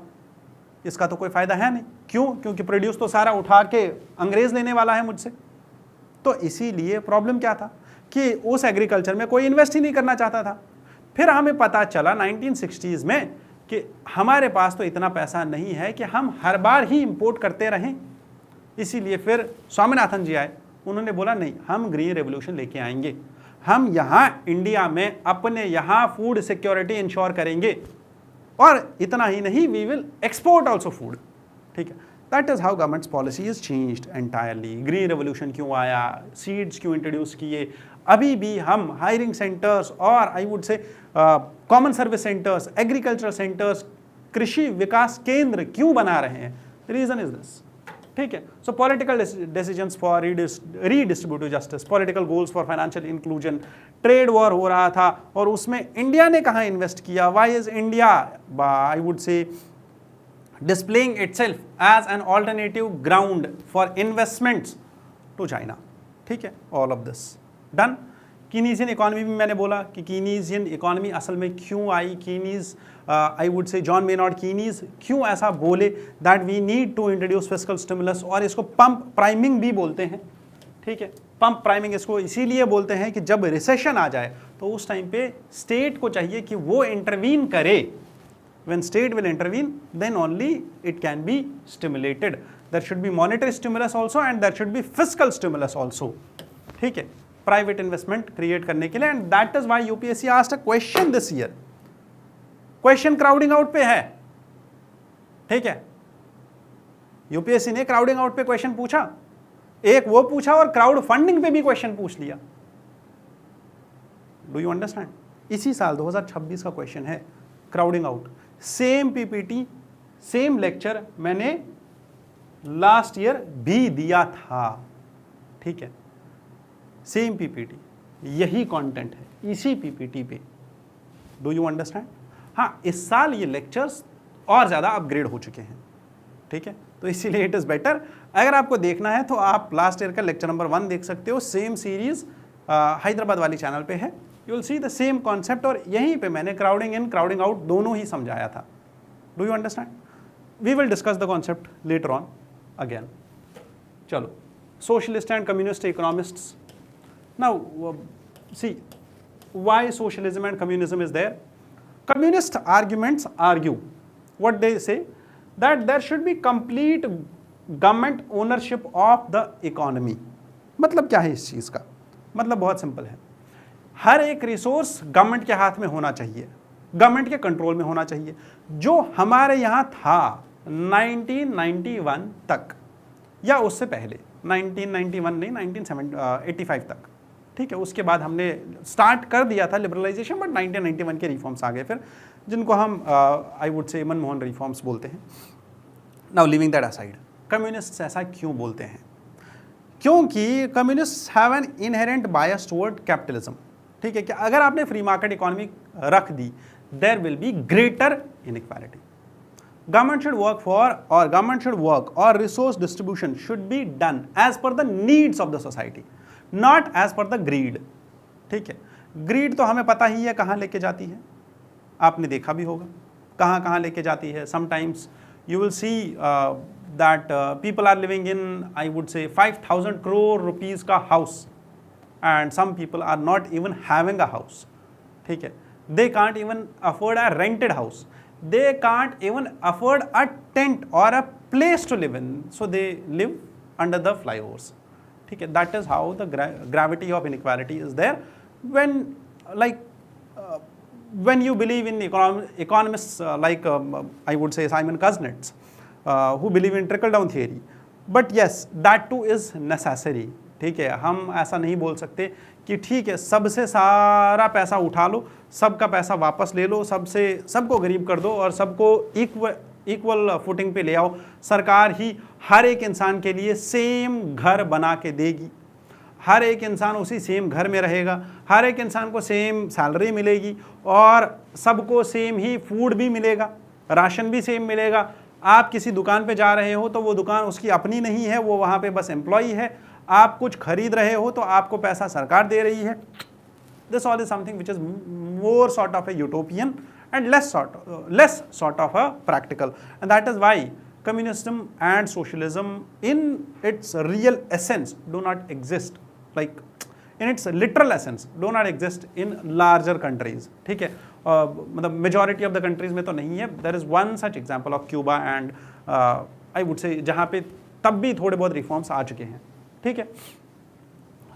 इसका तो कोई फ़ायदा है नहीं। क्यों, क्योंकि प्रोड्यूस तो सारा उठा के अंग्रेज़ लेने वाला है मुझसे। तो इसीलिए प्रॉब्लम क्या था कि उस एग्रीकल्चर में कोई इन्वेस्ट ही नहीं करना चाहता था। फिर हमें पता चला 1960s में कि हमारे पास तो इतना पैसा नहीं है कि हम हर बार ही इंपोर्ट करते रहें। इसीलिए फिर स्वामीनाथन जी आए, उन्होंने बोला नहीं, हम ग्रीन रेवोल्यूशन लेके आएंगे, हम यहाँ इंडिया में अपने यहाँ फूड सिक्योरिटी इंश्योर करेंगे, और इतना ही नहीं, we will export also food. ठीक है, that is how governments policy is changed entirely. Green revolution क्यों आया, सीड्स क्यों इंट्रोड्यूस किए, अभी भी हम हायरिंग सेंटर्स और आई वुड से common service centres, agricultural centres, कृषि विकास केंद्र क्यों बना रहे हैं, रीजन इज दिस। ठीक है, सो political decisions for redistributive justice, political goals for financial inclusion, trade war हो रहा था और उसमें इंडिया ने कहाँ इन्वेस्ट किया, why is India I would से displaying itself as an alternative ground for investments to China। ठीक है, all of this done। Keynesian economy भी मैंने बोला कि कीनीजियन इकोनॉमी असल में क्यों आई, कीनीज आई वुड से जॉन मेनॉर्ड कीनीज क्यों ऐसा बोले that we need to introduce fiscal stimulus, और इसको पंप प्राइमिंग भी बोलते हैं। ठीक है, पंप प्राइमिंग इसको इसीलिए बोलते हैं कि जब रिसेशन आ जाए तो उस टाइम पे स्टेट को चाहिए कि वो इंटरवीन करे। When state will intervene, then only it can be stimulated. There should be monetary stimulus also and there should be fiscal stimulus also. ठीक है, private investment create करने के लिए, and that is why UPSC asked a question this year. Question crowding out पे है। ठीक है, UPSC ने crowding out पे question पूछा, एक वो पूछा और क्राउड फंडिंग पे भी क्वेश्चन पूछ लिया। Do you understand. इसी साल 2026 का क्वेश्चन है crowding out. Same PPT same lecture मैंने लास्ट ईयर भी दिया था। ठीक है, सेम पीपीटी, यही कंटेंट है इसी पीपीटी पे। Do you understand. हाँ, इस साल ये लेक्चर्स और ज़्यादा अपग्रेड हो चुके हैं। ठीक है, तो इसीलिए इट इज़ बेटर। अगर आपको देखना है तो आप लास्ट ईयर का लेक्चर नंबर 1 देख सकते हो, सेम सीरीज़ हैदराबाद वाली चैनल पे है। You will see the same concept, और यहीं पे मैंने क्राउडिंग इन क्राउडिंग आउट दोनों ही समझाया था। Do you understand. We will discuss the concept later on again. चलो, socialist and communist economists. Now see why socialism and communism is there. Communist arguments argue, what they say, that there should be complete government ownership of the economy. मतलब क्या है इस चीज़ का? मतलब बहुत सिंपल है, हर एक रिसोर्स गवर्नमेंट के हाथ में होना चाहिए, गवर्नमेंट के कंट्रोल में होना चाहिए। जो हमारे यहाँ था 1991 तक या उससे पहले, 1991 नहीं 1985 तक, ठीक है, उसके बाद हमने स्टार्ट कर दिया था लिबरलाइजेशन, बट 1991 के रिफॉर्म्स आ गए फिर, जिनको हम आई वुड से मनमोहन रिफॉर्म्स बोलते हैं। Now leaving that aside, communist ऐसा क्यों बोलते हैं? क्योंकि communist have an inherent bias toward capitalism. ठीक है, कि अगर आपने फ्री मार्केट इकोनॉमी रख दी, there will be greater inequality. Government should work or resource distribution should be done as per the needs of the society, not as per the greed। ठीक है, ग्रीड तो हमें पता ही है कहाँ लेके जाती है, आपने देखा भी होगा कहाँ कहाँ लेके जाती है। Sometimes you will see that people are living in, I would say, 5,000 crore rupees का house, and some people are not even having a house। ठीक है, they can't even afford a rented house, they can't even afford a tent or a place to live in, so they live under the flyovers। ठीक है, that is how the gravity of inequality is there। When when you believe in economists like I would say Simon Kuznets, who believe in trickle down theory, but yes, that too is necessary। ठीक है, हम ऐसा नहीं बोल सकते कि ठीक है सबसे सारा पैसा उठा लो, सबका पैसा वापस ले लो, सबको गरीब कर दो और सबको इक्वल फुटिंग पे ले आओ, सरकार ही हर एक इंसान के लिए सेम घर बना के देगी, हर एक इंसान उसी सेम घर में रहेगा, हर एक इंसान को सेम सैलरी मिलेगी और सबको सेम ही फूड भी मिलेगा, राशन भी सेम मिलेगा। आप किसी दुकान पे जा रहे हो तो वो दुकान उसकी अपनी नहीं है, वो वहाँ पे बस एम्प्लॉई है। आप कुछ खरीद रहे हो तो आपको पैसा सरकार दे रही है। This all is something which is more sort of a utopian and less sort of a practical, and that is why communism and socialism in its real essence do not exist, like in its literal essence do not exist in larger countries। ठीक है, मतलब majority of the countries में तो नहीं है। There is one such example of Cuba and I would say जहाँ पे तब भी थोड़े बहुत रिफॉर्म्स आ चुके हैं। ठीक है,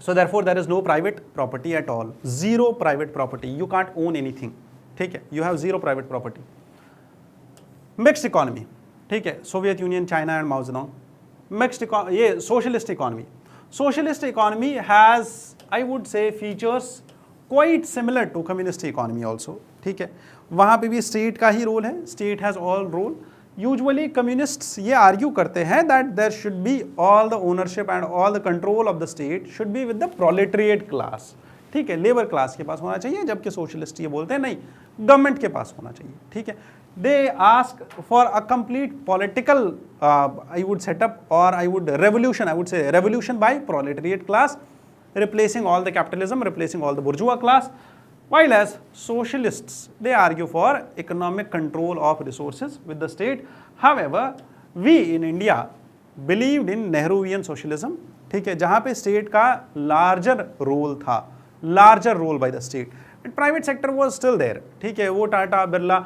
so therefore there is no private property at all, zero private property, you can't own anything। ठीक है, you have zero private property। mixed economy, ठीक है, Soviet Union, China and Mao Zedong, mixed ये socialist economy. Socialist economy has I would say features quite similar to communist economy also. ठीक है, वहाँ पे भी स्टेट का ही रोल है, state has all role. Usually communists ये आर्ग्यू करते हैं that there should be all the ownership and all the control of the state should be with the proletariat class. ठीक है, लेबर क्लास के पास होना चाहिए, जबकि सोशलिस्ट ये बोलते हैं नहीं, गवर्नमेंट के पास होना चाहिए। ठीक है, they ask for a complete political I would setup और I would say revolution by proletariat class, replacing all the capitalism, replacing all the bourgeois class, while as socialists they argue for economic control of resources with the state। However, we in India believed in Nehruvian socialism। ठीक है, जहाँ पे स्टेट का लार्जर रोल था, larger role by the state, and private sector was still there. ठीक है, वो टाटा, बिरला,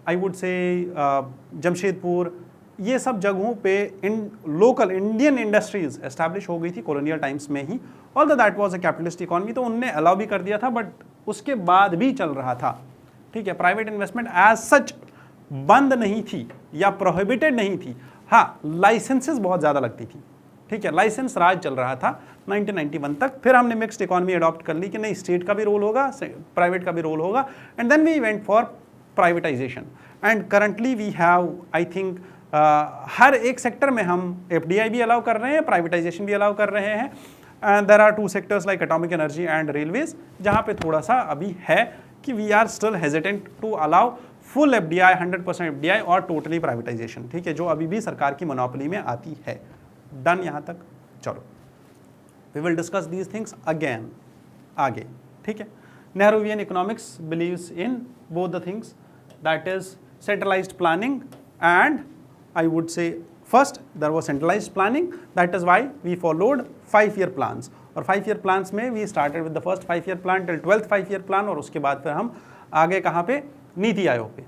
आई वुड से जमशेदपुर, ये सब जगहों पे लोकल इंडियन इंडस्ट्रीज एस्टैब्लिश हो गई थी कॉलोनियल टाइम्स में ही। Although that was a capitalist economy, तो उनने अलाउ भी कर दिया था, बट उसके बाद भी चल रहा था। ठीक है, प्राइवेट इन्वेस्टमेंट एज सच बंद नहीं थी या प्रोहिबिटेड नहीं थी। हाँ, लाइसेंसेस बहुत ज़्यादा लगती थी। ठीक है, लाइसेंस राज चल रहा था 1991 तक। फिर हमने मिक्स्ड इकोनॉमी अडॉप्ट कर ली कि नहीं, स्टेट का भी रोल होगा, प्राइवेट का भी रोल होगा, and then we went for privatisation. And currently we have I think हर एक सेक्टर में हम FDI भी अलाउ कर रहे हैं, प्राइवेटाइजेशन भी अलाउ कर रहे हैं। And there are 2 sectors like atomic energy and railways, जहाँ पे थोड़ा सा अभी है कि we are still hesitant to allow full FDI, 100% FDI और टोटली प्राइवेटाइजेशन। ठीक है, जो अभी भी सरकार की मोनोपोली में आती है। डन यहाँ तक? चलो, we will discuss these things again आगे। ठीक है, Nehruvian economics believes in both the things, that is centralised planning and I would say first there was centralized planning, that is why we followed 5-year plans, और 5-year plans में we started with the first 5-year plan till 12th 5-year plan, और उसके बाद फिर हम आगे कहाँ पे, नीति आयोग पे।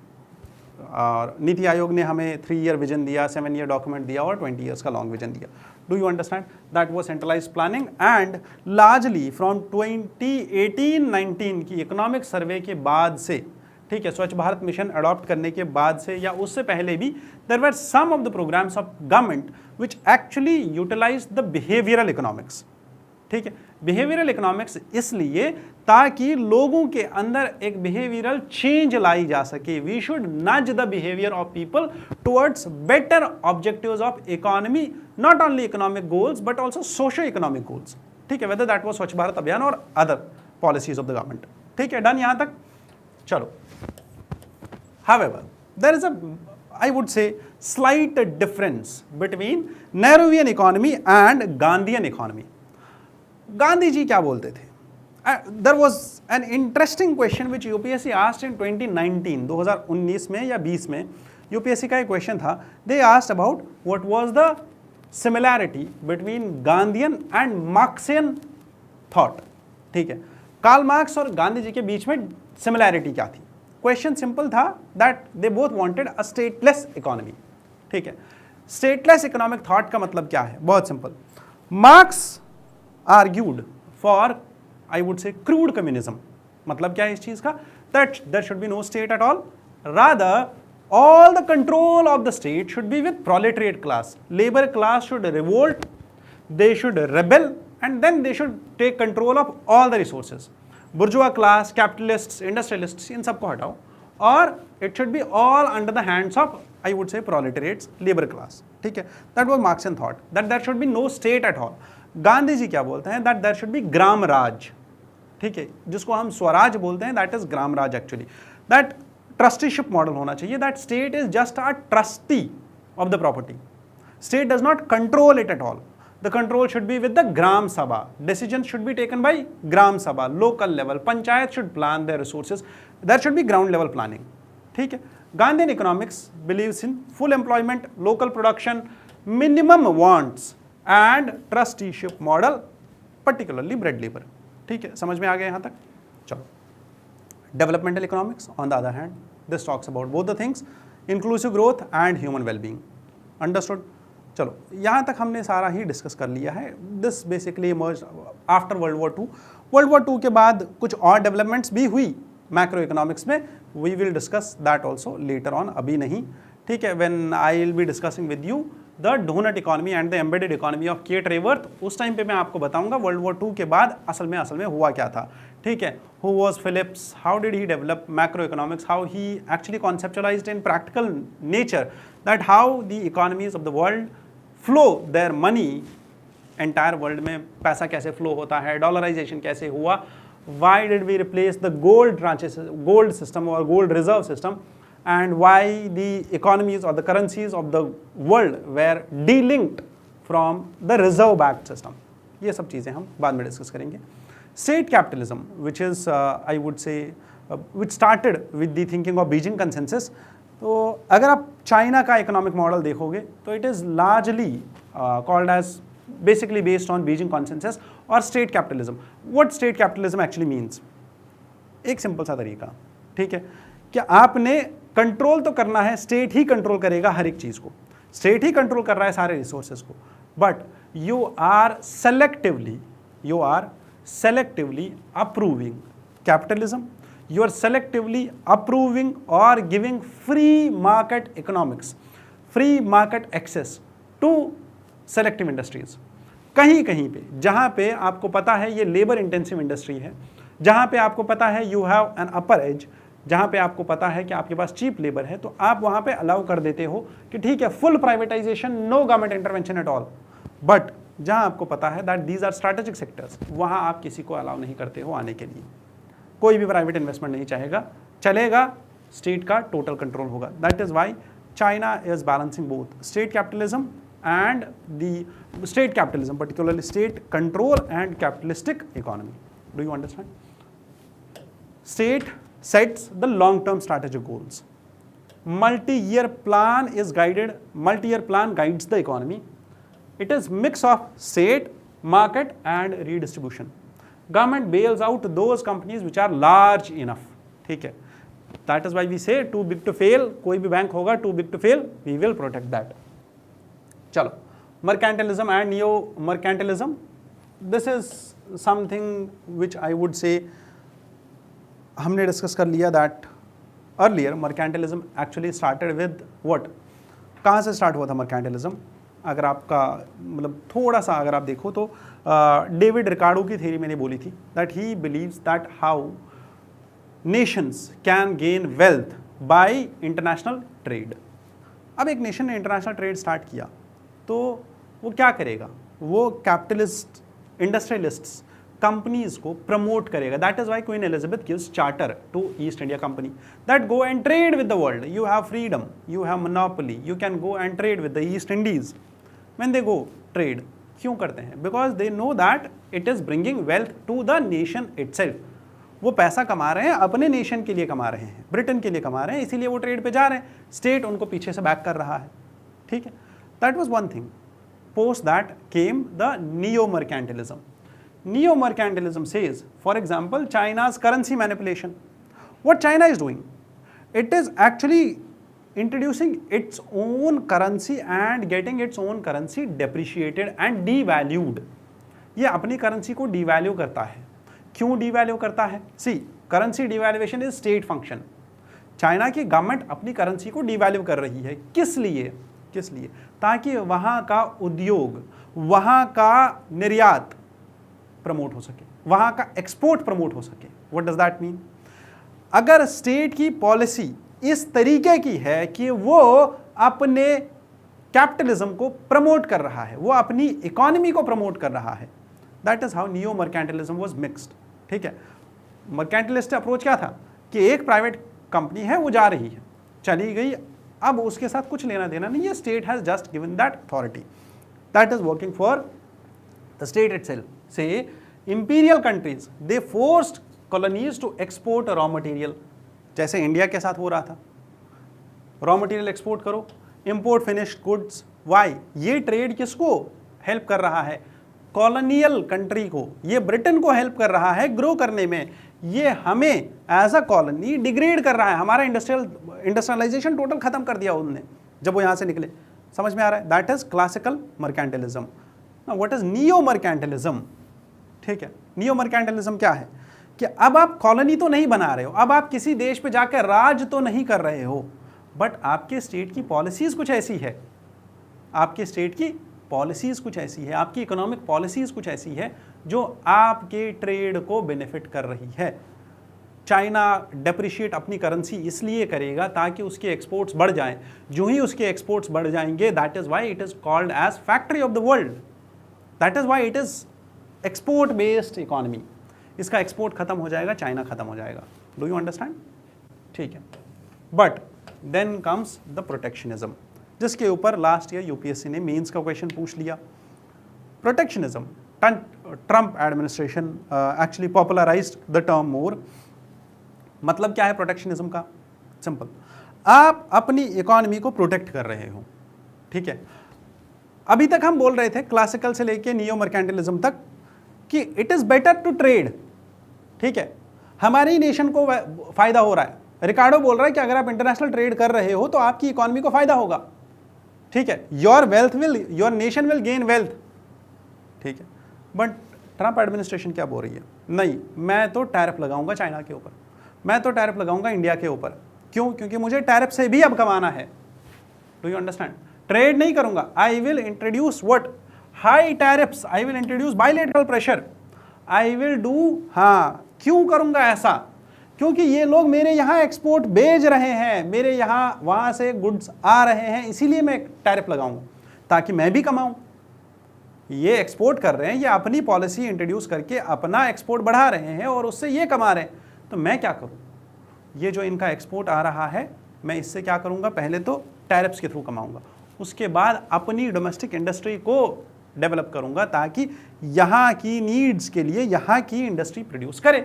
और नीति आयोग ने हमें 3 ईयर विजन दिया, 7 ईयर डॉक्यूमेंट दिया और 20 ईयर्स का लॉन्ग विजन दिया. Do you understand? That was centralised planning and largely from 2018-19 की इकोनॉमिक सर्वे के बाद से, ठीक है, स्वच्छ भारत मिशन अडॉप्ट करने के बाद से या उससे पहले भी there were some of the programmes of government which actually utilise the behavioural economics. ठीक है, बिहेवियरल इकोनॉमिक्स इसलिए ताकि लोगों के अंदर एक बिहेवियरल चेंज लाई जा सके. वी शुड नज the behaviour of people towards better objectives of economy, not only economic goals but also socio economic goals. ठीक है, वेदर दैट वाज स्वच्छ भारत अभियान और other policies of the government. ठीक है, डन यहां तक. चलो, however there is a, I would say, slight difference between Nehruvian economy and Gandhian economy. Gandhi ji क्या बोलते थे? There was an interesting question which UPSC asked in 2019, 2019 में या 20 में UPSC का एक क्वेश्चन था. They asked about what was the similarity between Gandhian and Marxian thought. ठीक है, कार्ल मार्क्स और गांधी जी के बीच में सिमिलैरिटी क्या थी? क्वेश्चन सिंपल था that they both wanted a stateless economy. ठीक है, स्टेटलेस इकोनॉमिक थॉट का मतलब क्या है? बहुत सिंपल. Marx argued for, I would say, crude communism. मतलब क्या है इस चीज का? That there should be no state at all, rather all the control of the state should be with proletariat class. Labor class should revolt, they should rebel, and then they should take control of all the resources. Bourgeois class, capitalists, industrialists, इन सबको हटाओ और it should be all under the hands of, I would say, proletariats, labor class. ठीक है, that was Marxian thought, that there should be no state at all. Gandhi ji क्या बोलते हैं? that there should be ग्राम राज. ठीक है, जिसको हम स्वराज बोलते हैं, that is gram raj actually. that trusteeship model होना चाहिए, that state is just a trustee of the property. State does not control it at all. The control should be with the gram sabha. Decision should be taken by gram sabha, local level. Panchayat should plan their resources. There should be ground level planning. ठीक है, Gandhian economics believes in full employment, local production, minimum wants and trusteeship model, particularly bread labour. ठीक है, समझ में आ गया यहां तक? चलो, developmental economics on the other hand, this talks about both the things, inclusive growth and human well-being. Understood? चलो, यहाँ तक हमने सारा ही डिस्कस कर लिया है. This basically emerged after World War II. World War II के बाद कुछ और डेवलपमेंट्स भी हुई मैक्रो इकोनॉमिक्स में. We will discuss that also later on, अभी नहीं. ठीक है, when I will be discussing with you the donut economy and the embedded economy of Kate Raworth, उस टाइम पे मैं आपको बताऊंगा वर्ल्ड वॉर 2 के बाद असल में हुआ क्या था. ठीक है, who was Phillips, how did he develop macroeconomics, how he actually conceptualised in practical nature that how the economies of the world flow their money. Entire world में पैसा कैसे फ्लो होता है, डॉलराइजेशन कैसे हुआ, why did we replace the gold system और gold reserve system, and why the economies or the currencies of the world were delinked from the reserve backed system. ये सब चीज़ें हम बाद में डिस्कस करेंगे. State capitalism, which is I would say which started with the thinking of Beijing consensus. तो अगर आप चाइना का इकोनॉमिक मॉडल देखोगे तो it is largely called as basically based on Beijing consensus और state capitalism. What state capitalism actually means? एक सिंपल सा तरीका. ठीक है, क्या आपने कंट्रोल तो करना है, स्टेट ही कंट्रोल करेगा हर एक चीज को, स्टेट ही कंट्रोल कर रहा है सारे रिसोर्सेज को, but you are selectively approving capitalism, you are selectively approving और giving free market economics, free market access to selective industries. कहीं कहीं पे जहां पे आपको पता है ये लेबर इंटेंसिव इंडस्ट्री है, जहां पे आपको पता है you have an upper as, जहाँ पे आपको पता है कि आपके पास चीप लेबर है, तो आप वहाँ पे अलाउ कर देते हो कि ठीक है full privatisation, no government intervention at all. But जहाँ आपको पता है that these are strategic sectors, वहाँ आप किसी को अलाउ नहीं करते हो आने के लिए. कोई भी प्राइवेट इन्वेस्टमेंट नहीं चाहेगा, चलेगा, स्टेट का टोटल कंट्रोल होगा. That is why China is balancing both state capitalism and the state capitalism, particularly state control and capitalistic economy. Do you understand? State sets the long-term strategic goals. Multi-year plan guides the economy. It is mix of state, market and redistribution. Government bails out those companies which are large enough. ठीक है, that is why we say too big to fail, कोई भी बैंक होगा too big to fail, we will protect that. चलो, mercantilism and neo mercantilism, this is something which I would say हमने डिस्कस कर लिया that earlier mercantilism actually started with what, कहाँ से स्टार्ट हुआ था मर्केंटलिज्म? अगर आपका मतलब थोड़ा सा अगर आप देखो तो डेविड रिकार्डो की थ्योरी मैंने बोली थी that he believes that how nations can gain wealth bye international trade. अब एक नेशन ने इंटरनेशनल ट्रेड स्टार्ट किया तो वो क्या करेगा, वो कैपिटलिस्ट इंडस्ट्रियलिस्ट्स कंपनीज को प्रमोट करेगा। That is why Queen Elizabeth gives charter to East India Company that go and trade with the world, you have freedom, you have monopoly, you can go and trade with the East Indies. When they go trade, क्यों करते हैं? Because they know that it is bringing wealth to the nation itself. वो पैसा कमा रहे हैं, अपने नेशन के लिए कमा रहे हैं, ब्रिटेन के लिए कमा रहे हैं, इसीलिए वो ट्रेड पे जा रहे हैं, स्टेट उनको पीछे से बैक कर रहा है। ठीक है, that was one thing. Post that came the neo mercantilism. Neo mercantilism says, for example, China's currency manipulation. What China is doing? It is actually introducing its own currency and getting its own currency depreciated and devalued. ये अपनी currency को devalue करता है। क्यों devalue करता है? See, currency devaluation is state function. China की गवर्नमेंट अपनी करेंसी को डिवैल्यू कर रही है। किस लिए? किस लिए? ताकि वहाँ का उद्योग, वहाँ का निर्यात प्रमोट हो सके, वहां का एक्सपोर्ट प्रमोट हो सके। What does that mean? अगर स्टेट की पॉलिसी इस तरीके की है कि वो अपने कैपिटलिज्म को प्रमोट कर रहा है, वो अपनी इकोनॉमी को प्रमोट कर रहा है, that is how neo mercantilism was mixed. ठीक है, मर्केंटलिस्ट अप्रोच क्या था कि एक प्राइवेट कंपनी है, वो जा रही है, चली गई, अब उसके साथ कुछ लेना देना नहीं है, state has just given that authority, that is working for the state itself. Say imperial countries, they forced colonies to export raw material, जैसे इंडिया के साथ हो रहा था, रॉ मटेरियल एक्सपोर्ट करो, इंपोर्ट फिनिश्ड गुड्स। वाई? ये ट्रेड किसको हेल्प कर रहा है? कॉलोनियल कंट्री को, ये ब्रिटेन को हेल्प कर रहा है ग्रो करने में, ये हमें एज अ कॉलोनी डिग्रेड कर रहा है, हमारा इंडस्ट्रियलाइजेशन टोटल खत्म कर दिया उन्होंने जब वो यहाँ से निकले। समझ में आ रहा है? That is classical mercantilism. What is neo mercantilism? ठीक है, नियो मर्केंटलिज्म क्या है कि अब आप कॉलोनी तो नहीं बना रहे हो, अब आप किसी देश पे जाकर राज तो नहीं कर रहे हो, बट आपके स्टेट की पॉलिसीज कुछ ऐसी है, आपके स्टेट की पॉलिसीज कुछ ऐसी है, आपकी इकोनॉमिक पॉलिसीज कुछ ऐसी है जो आपके ट्रेड को बेनिफिट कर रही है। चाइना डेप्रिशिएट अपनी करेंसी इसलिए करेगा ताकि उसके एक्सपोर्ट्स बढ़ जाएं, जो ही उसके एक्सपोर्ट्स बढ़ जाएंगे, that is why it is called as factory of the world, that is why it is export based economy. इसका एक्सपोर्ट खत्म हो जाएगा, चाइना खत्म हो जाएगा। Do you understand? ठीक है, but then comes the protectionism, जिसके ऊपर लास्ट ईयर यूपीएससी ने मेंस का क्वेश्चन पूछ लिया। Protectionism, Trump administration actually popularised the term more. मतलब क्या है प्रोटेक्शनिज्म का? सिंपल, आप अपनी इकोनॉमी को प्रोटेक्ट कर रहे हो। ठीक है, अभी तक हम बोल रहे थे क्लासिकल से लेके नियो मर्केंटलिज्म तक कि it is better to trade. ठीक है, हमारी नेशन को फायदा हो रहा है। रिकार्डो बोल रहा है कि अगर आप इंटरनेशनल ट्रेड कर रहे हो तो आपकी इकोनॉमी को फायदा होगा। ठीक है, your nation will gain wealth. ठीक है, बट ट्रंप एडमिनिस्ट्रेशन क्या बोल रही है? नहीं, मैं तो टैरिफ लगाऊंगा चाइना के ऊपर, मैं तो टैरिफ लगाऊंगा इंडिया के ऊपर। क्यों? क्योंकि मुझे टैरिफ से भी अब कमाना है। Do you understand? ट्रेड नहीं करूंगा, I will introduce what? High tariffs, I will introduce bilateral pressure, I will do. हाँ, क्यों करूंगा ऐसा? क्योंकि ये लोग मेरे यहाँ एक्सपोर्ट भेज रहे हैं, मेरे यहाँ वहाँ से गुड्स आ रहे हैं, इसीलिए मैं टैरिफ लगाऊंगा ताकि मैं भी कमाऊं। ये एक्सपोर्ट कर रहे हैं, ये अपनी पॉलिसी इंट्रोड्यूस करके अपना एक्सपोर्ट बढ़ा रहे हैं और उससे ये कमा रहे हैं, तो मैं क्या करूं? ये जो इनका एक्सपोर्ट आ रहा है, मैं इससे क्या करूंगा? पहले तो टैरिफ्स के थ्रू कमाऊंगा, उसके बाद अपनी डोमेस्टिक इंडस्ट्री को डेवलप करूंगा ताकि यहाँ की नीड्स के लिए यहाँ की इंडस्ट्री प्रोड्यूस करे।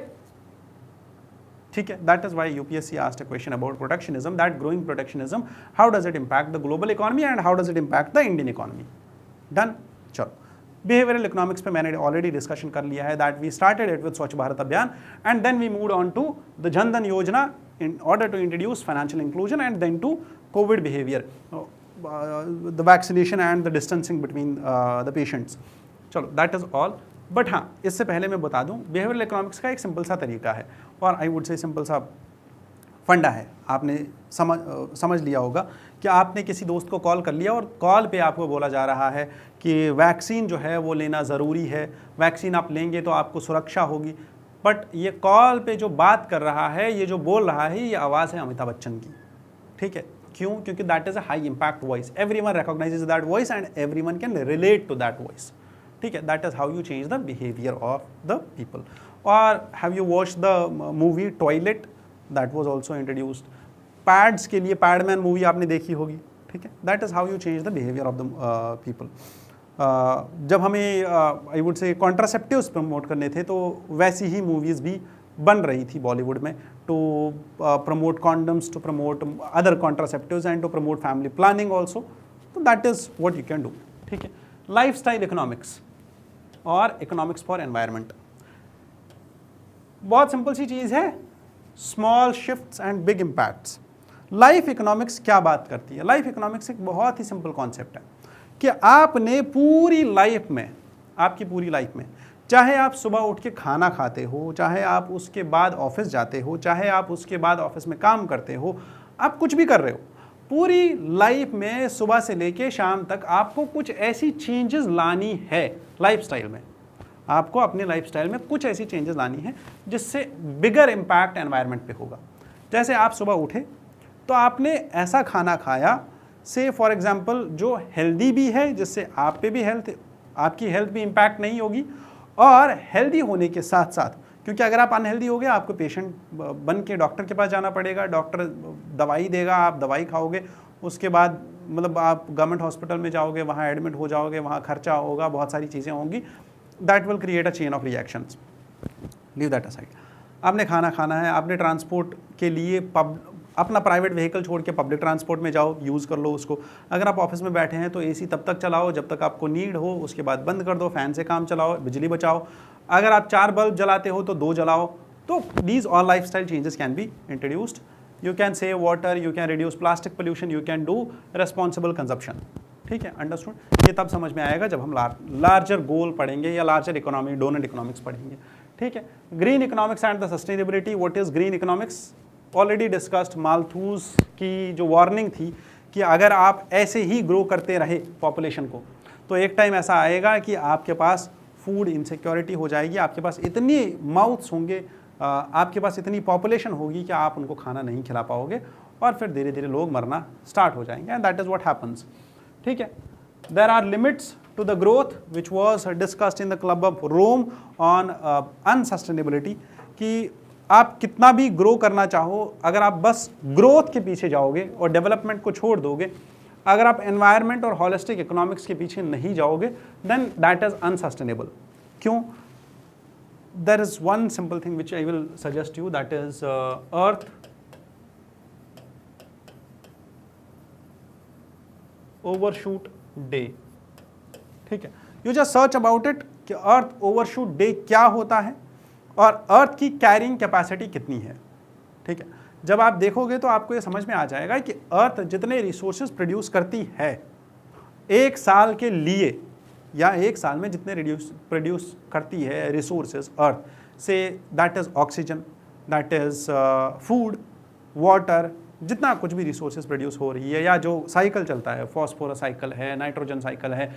ठीक है, that is why UPSC asked a question about protectionism, that growing protectionism, how does it impact the global economy and how does it impact the Indian economy. Done. चलो, बिहेवियरल इकोनॉमिक्स पे मैंने ऑलरेडी डिस्कशन कर लिया है, that we started it with Swachh Bharat Abhiyan and then we moved on to the Jan Dhan योजना in order to introduce financial inclusion and then to COVID behavior, the vaccination and the distancing between the patients. चलो that is all. बट हाँ, इससे पहले मैं बता दूं, बिहेवियरल इकोनॉमिक्स का एक सिंपल सा तरीका है और आई वुड से सिंपल सा फंडा है। आपने समझ लिया होगा कि आपने किसी दोस्त को कॉल कर लिया और कॉल पे आपको बोला जा रहा है कि वैक्सीन जो है वो लेना ज़रूरी है, वैक्सीन आप लेंगे तो आपको सुरक्षा होगी। बट ये कॉल पे जो बात कर रहा है, ये जो बोल रहा है, ये आवाज़ है अमिताभ बच्चन की, ठीक है। क्यों? क्योंकि that is a high impact voice, everyone recognises that voice and everyone can relate to that voice, ठीक है। That is how you change the behaviour of the people. और have you watch the movie Toilet? That was also introduced. Pads के लिए पैडमैन मूवी आपने देखी होगी, ठीक है। That is how you change the behaviour of the people. जब हमें I would say contraceptives promote करने थे तो वैसी ही मूवीज़ भी बन रही थी बॉलीवुड में, to promote condoms, to promote other contraceptives and to promote family planning also. तो that is what you can do, ठीक है। लाइफस्टाइल इकोनॉमिक्स और इकोनॉमिक्स फॉर एनवायरनमेंट, बहुत सिंपल सी चीज़ है, small shifts and big impacts. Life economics क्या बात करती है? लाइफ इकोनॉमिक्स एक बहुत ही सिंपल कॉन्सेप्ट है कि आपने पूरी लाइफ में, आपकी पूरी लाइफ में, चाहे आप सुबह उठ के खाना खाते हो, चाहे आप उसके बाद ऑफिस जाते हो, चाहे आप उसके बाद ऑफिस में काम करते हो, आप कुछ भी कर रहे हो, पूरी लाइफ में सुबह से लेके शाम तक आपको कुछ ऐसी चेंजेस लानी है लाइफस्टाइल में। आपको अपने लाइफस्टाइल में कुछ ऐसी चेंजेस लानी है जिससे बिगर इम्पैक्ट एनवायरनमेंट पे होगा। जैसे आप सुबह उठे तो आपने ऐसा खाना खाया, से फॉर एग्जांपल जो हेल्दी भी है, जिससे आप पे भी आपकी हेल्थ भी इम्पैक्ट नहीं होगी, और हेल्दी होने के साथ साथ, क्योंकि अगर आप अनहेल्दी हो गए आपको पेशेंट बन के डॉक्टर के पास जाना पड़ेगा, डॉक्टर दवाई देगा, आप दवाई खाओगे, उसके बाद मतलब आप गवर्नमेंट हॉस्पिटल में जाओगे, वहाँ एडमिट हो जाओगे, वहाँ खर्चा होगा, बहुत सारी चीज़ें होंगी। That will create a chain of reactions. Leave that aside. आपने खाना खाना है, आपने ट्रांसपोर्ट के लिए अपना प्राइवेट व्हीकल छोड़ के पब्लिक ट्रांसपोर्ट में जाओ, यूज़ कर लो उसको। अगर आप ऑफिस में बैठे हैं तो एसी तब तक चलाओ जब तक आपको नीड हो, उसके बाद बंद कर दो, फैन से काम चलाओ, बिजली बचाओ। अगर आप 4 बल्ब जलाते हो तो 2 जलाओ। तो these all life style changes can be introduced. You can save water, you can reduce plastic pollution, you can do responsible consumption, ठीक है। अंडरस्टूड? ये तब समझ में आएगा जब हम लार्जर गोल पढ़ेंगे या लार्जर इकोनॉमी, डोनट इकोनॉमिक्स पढ़ेंगे, ठीक है। Green economics and the sustainability. What is green economics? Already discussed. Malthus की जो वार्निंग थी कि अगर आप ऐसे ही ग्रो करते रहे पॉपुलेशन को, तो एक टाइम ऐसा आएगा कि आपके पास फूड इनसिक्योरिटी हो जाएगी, आपके पास इतनी माउथ्स होंगे, आपके पास इतनी पॉपुलेशन होगी कि आप उनको खाना नहीं खिला पाओगे और फिर धीरे धीरे लोग मरना स्टार्ट हो जाएंगे। And that is what happens, ठीक है। There are limits to the growth which was discussed in the Club of Rome on unsustainability, कि आप कितना भी ग्रो करना चाहो, अगर आप बस ग्रोथ के पीछे जाओगे और डेवलपमेंट को छोड़ दोगे, अगर आप एनवायरनमेंट और होलिस्टिक इकोनॉमिक्स के पीछे नहीं जाओगे, देन दैट इज अनसस्टेनेबल। क्यों? There is one simple thing which I will suggest you, that is Earth Overshoot Day, ठीक है। You just search about it कि अर्थ ओवरशूट डे क्या होता है और अर्थ की कैरिंग कैपेसिटी कितनी है, ठीक है। जब आप देखोगे तो आपको ये समझ में आ जाएगा कि अर्थ जितने रिसोर्सेज प्रोड्यूस करती है एक साल के लिए, या एक साल में जितने प्रोड्यूस करती है रिसोर्सेज अर्थ से, that is oxygen, that is food, water, जितना कुछ भी रिसोर्सेज प्रोड्यूस हो रही है, या जो साइकिल चलता है, फॉस्फोरस साइकिल है, नाइट्रोजन साइकिल है,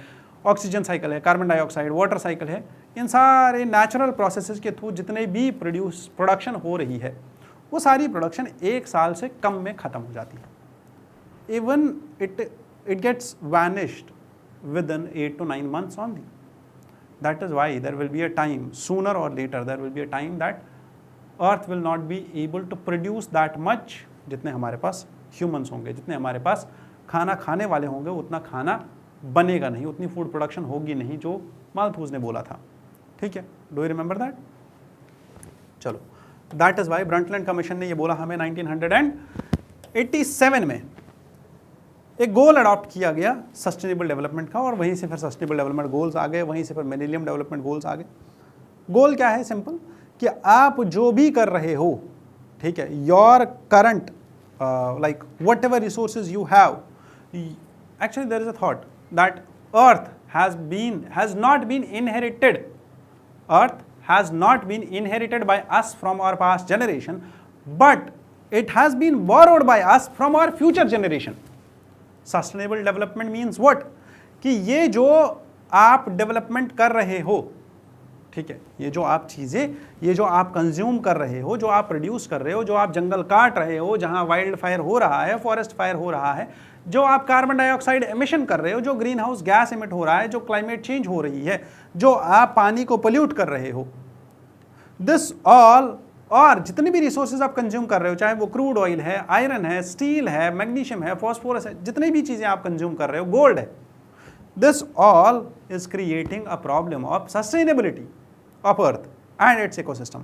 ऑक्सीजन साइकिल है, कार्बन डाइऑक्साइड, वाटर साइकिल है, इन सारे नेचुरल प्रोसेसेस के थ्रू जितने भी प्रोडक्शन हो रही है, वो सारी प्रोडक्शन एक साल से कम में ख़त्म हो जाती है। Even it gets vanished within 8 to 9 months only. That is why there will be a time, sooner or later there will be a time that earth will not be able to produce that much, जितने हमारे पास ह्यूमंस होंगे, जितने हमारे पास खाना खाने वाले होंगे, उतना खाना बनेगा नहीं, उतनी फूड प्रोडक्शन होगी नहीं जो मालथूस ने बोला था, ठीक है। Do you remember that? चलो, that is why Brundtland Commission ने ये बोला हमें 1987 में एक गोल अडॉप्ट किया गया सस्टेनेबल डेवलपमेंट का, और वहीं से फिर सस्टेनेबल डेवलपमेंट गोल्स आ गए, वहीं से फिर मिलेनियम डेवलपमेंट गोल्स आ गए। गोल क्या है? सिंपल, कि आप जो भी कर रहे हो ठीक है, your current like whatever resources you have, actually there is a thought that Earth has not been inherited, earth has not been inherited by us from our past generation, but it has been borrowed by us from our future generation. Sustainable development means what? कि ये जो आप डेवलपमेंट कर रहे हो, ठीक है, ये जो आप चीज़ें, ये जो आप कंज्यूम कर रहे हो, जो आप प्रोड्यूस कर रहे हो, जो आप जंगल काट रहे हो, जहाँ वाइल्ड फायर हो रहा है, फॉरेस्ट फायर हो रहा है, जो आप कार्बन डाइऑक्साइड एमिशन कर रहे हो, जो ग्रीन हाउस गैस एमिट हो रहा है, जो क्लाइमेट चेंज हो रही है, जो आप पानी को पोल्यूट कर रहे हो, दिस ऑल, और जितने भी रिसोर्सेज आप कंज्यूम कर रहे हो, चाहे वो क्रूड ऑयल है, आयरन है, स्टील है, मैग्नीशियम है, फॉस्फोरस है, जितनी भी चीज़ें आप कंज्यूम कर रहे हो, गोल्ड है, this all is creating a problem of sustainability of earth and it's ecosystem.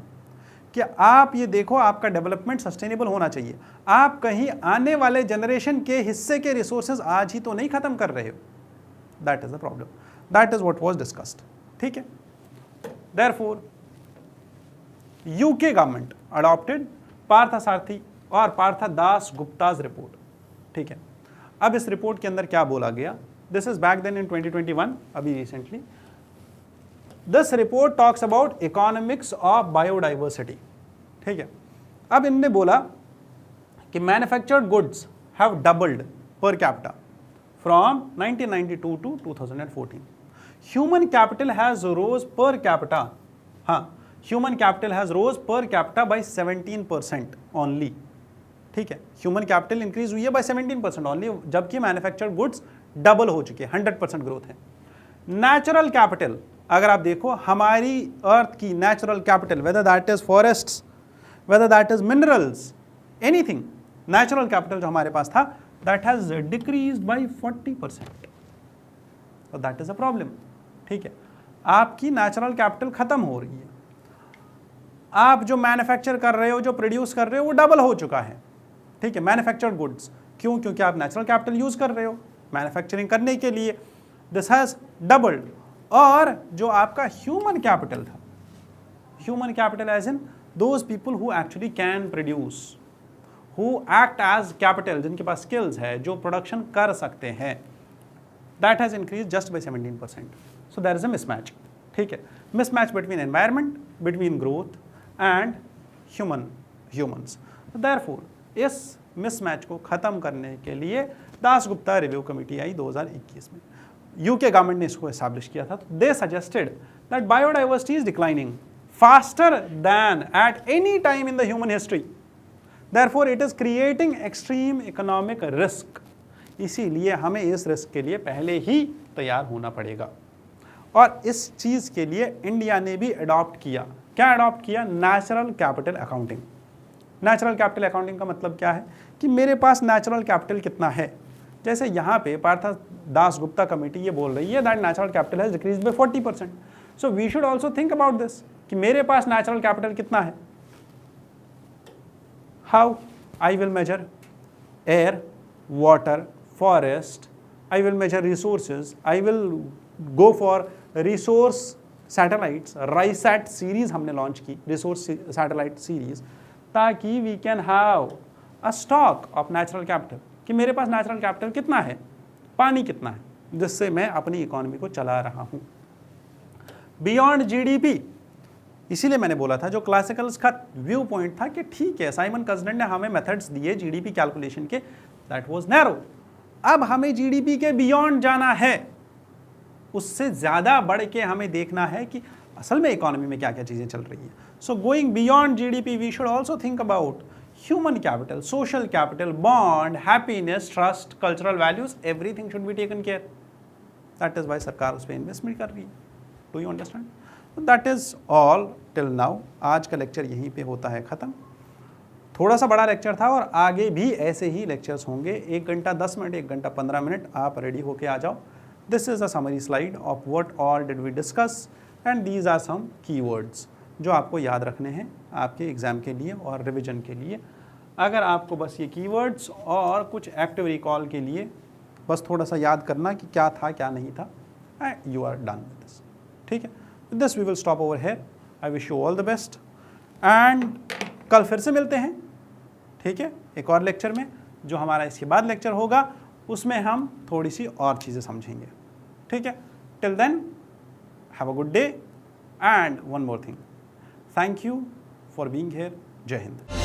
कि आप ये देखो, आपका डेवलपमेंट सस्टेनेबल होना चाहिए, आप कहीं आने वाले जनरेशन के हिस्से के रिसोर्सेज आज ही तो नहीं खत्म कर रहे हो। That is the problem, that is what was discussed, ठीक है। Therefore UK government adopted Parthasarathi और पार्थदास गुप्ताज रिपोर्ट, ठीक है। अब इस रिपोर्ट के अंदर क्या बोला गया, this is back then in 2021, अभी recently. This report talks about economics of biodiversity, ठीक है। अब इनने बोला कि manufactured goods have doubled per capita from 1992 to 2014। Human capital has rose per capita, हाँ, human capital has rose per capita bye 17% only, ठीक है। ह्यूमन कैपिटल इंक्रीज हुई है बाय 17% ओनली, जबकि मैन्युफैक्चर्ड गुड्स डबल हो चुके हैं, 100% ग्रोथ है। नेचुरल कैपिटल, अगर आप देखो हमारी अर्थ की natural capital, whether that is forests, whether that is minerals, anything, natural capital जो हमारे पास था, दैट हैज डिक्रीज्ड बाय 40%, तो दैट इज अ प्रॉब्लम, ठीक है। आपकी नेचुरल कैपिटल खत्म हो रही है, आप जो मैन्युफैक्चर कर रहे हो, जो प्रोड्यूस कर रहे हो, वो डबल हो चुका है, ठीक है। मैन्युफैक्चर्ड गुड्स, क्यों? क्योंकि आप नेचुरल कैपिटल यूज कर रहे हो मैन्युफैक्चरिंग करने के लिए, दिस हैज डबल्ड। और जो आपका ह्यूमन कैपिटल था, human capital as in those people who actually can produce, who act as capital, जिनके पास स्किल्स है, जो प्रोडक्शन कर सकते हैं, that has increase just by 17%। So there is a mismatch, ठीक है। Mismatch between environment, between growth and humans. Therefore इस मिसमैच को खत्म करने के लिए दासगुप्ता रिव्यू कमेटी आई 2021 में, यूके गवर्नमेंट ने इसको एस्टैब्लिश किया था। दे suggested that biodiversity is declining faster than at any time in the human history, therefore it is creating extreme economic risk. इसीलिए हमें इस रिस्क के लिए पहले ही तैयार होना पड़ेगा, और इस चीज़ के लिए इंडिया ने भी अडॉप्ट किया। क्या अडॉप्ट किया? Natural capital accounting. Natural capital accounting का मतलब क्या है कि मेरे पास नेचुरल कैपिटल कितना है। जैसे यहाँ पे पार्थदास गुप्ता कमेटी ये बोल रही है that natural capital has decrease by 40%, so we should also think about this कि मेरे पास नेचुरल कैपिटल कितना है। How? I will measure air, water, forest, I will measure resources, I will go for resource satellites. RISAT series हमने लॉन्च की, रिसोर्स सैटेलाइट सीरीज, ताकि we can have a stock of natural capital, कि मेरे पास नेचुरल कैपिटल कितना है, पानी कितना है, जिससे मैं अपनी इकोनॉमी को चला रहा हूं। बियॉन्ड जीडीपी, इसीलिए मैंने बोला था, जो क्लासिकल्स का व्यू पॉइंट था कि ठीक है, साइमन कजनेट ने हमें मेथड्स दिए जीडीपी कैलकुलेशन के, दैट वाज नैरो। अब हमें जीडीपी के बियॉन्ड जाना है, उससे ज़्यादा बढ़ के हमें देखना है कि असल में इकोनॉमी में क्या क्या चीज़ें चल रही है। So going beyond GDP we should also think about human capital, social capital, bond, happiness, trust, cultural values, everything should be taken care. That is why सरकार उस पर इन्वेस्टमेंट कर रही है। Do you understand? So that is all till now. आज का लेक्चर यहीं पे होता है ख़त्म। थोड़ा सा बड़ा लेक्चर था और आगे भी ऐसे ही लेक्चर्स होंगे, 1 घंटा 10 मिनट, 1 घंटा 15 मिनट, आप रेडी होके आ जाओ। This is a summary slide of what all did we discuss and these are some keywords जो आपको याद रखने हैं आपके एग्ज़ाम के लिए और रिवीजन के लिए। अगर आपको बस ये कीवर्ड्स और कुछ एक्टिव रिकॉल के लिए बस थोड़ा सा याद करना कि क्या था क्या नहीं था, you are done with this, ठीक है। With this we will stop over here. I wish you all the best and कल फिर से मिलते हैं ठीक है, एक और लेक्चर में, जो हमारा इसके बाद लेक्चर होगा उसमें हम थोड़ी सी और चीज़ें समझेंगे। ठीक है, till then have a good day and one more thing, thank you for being here. जय हिंद।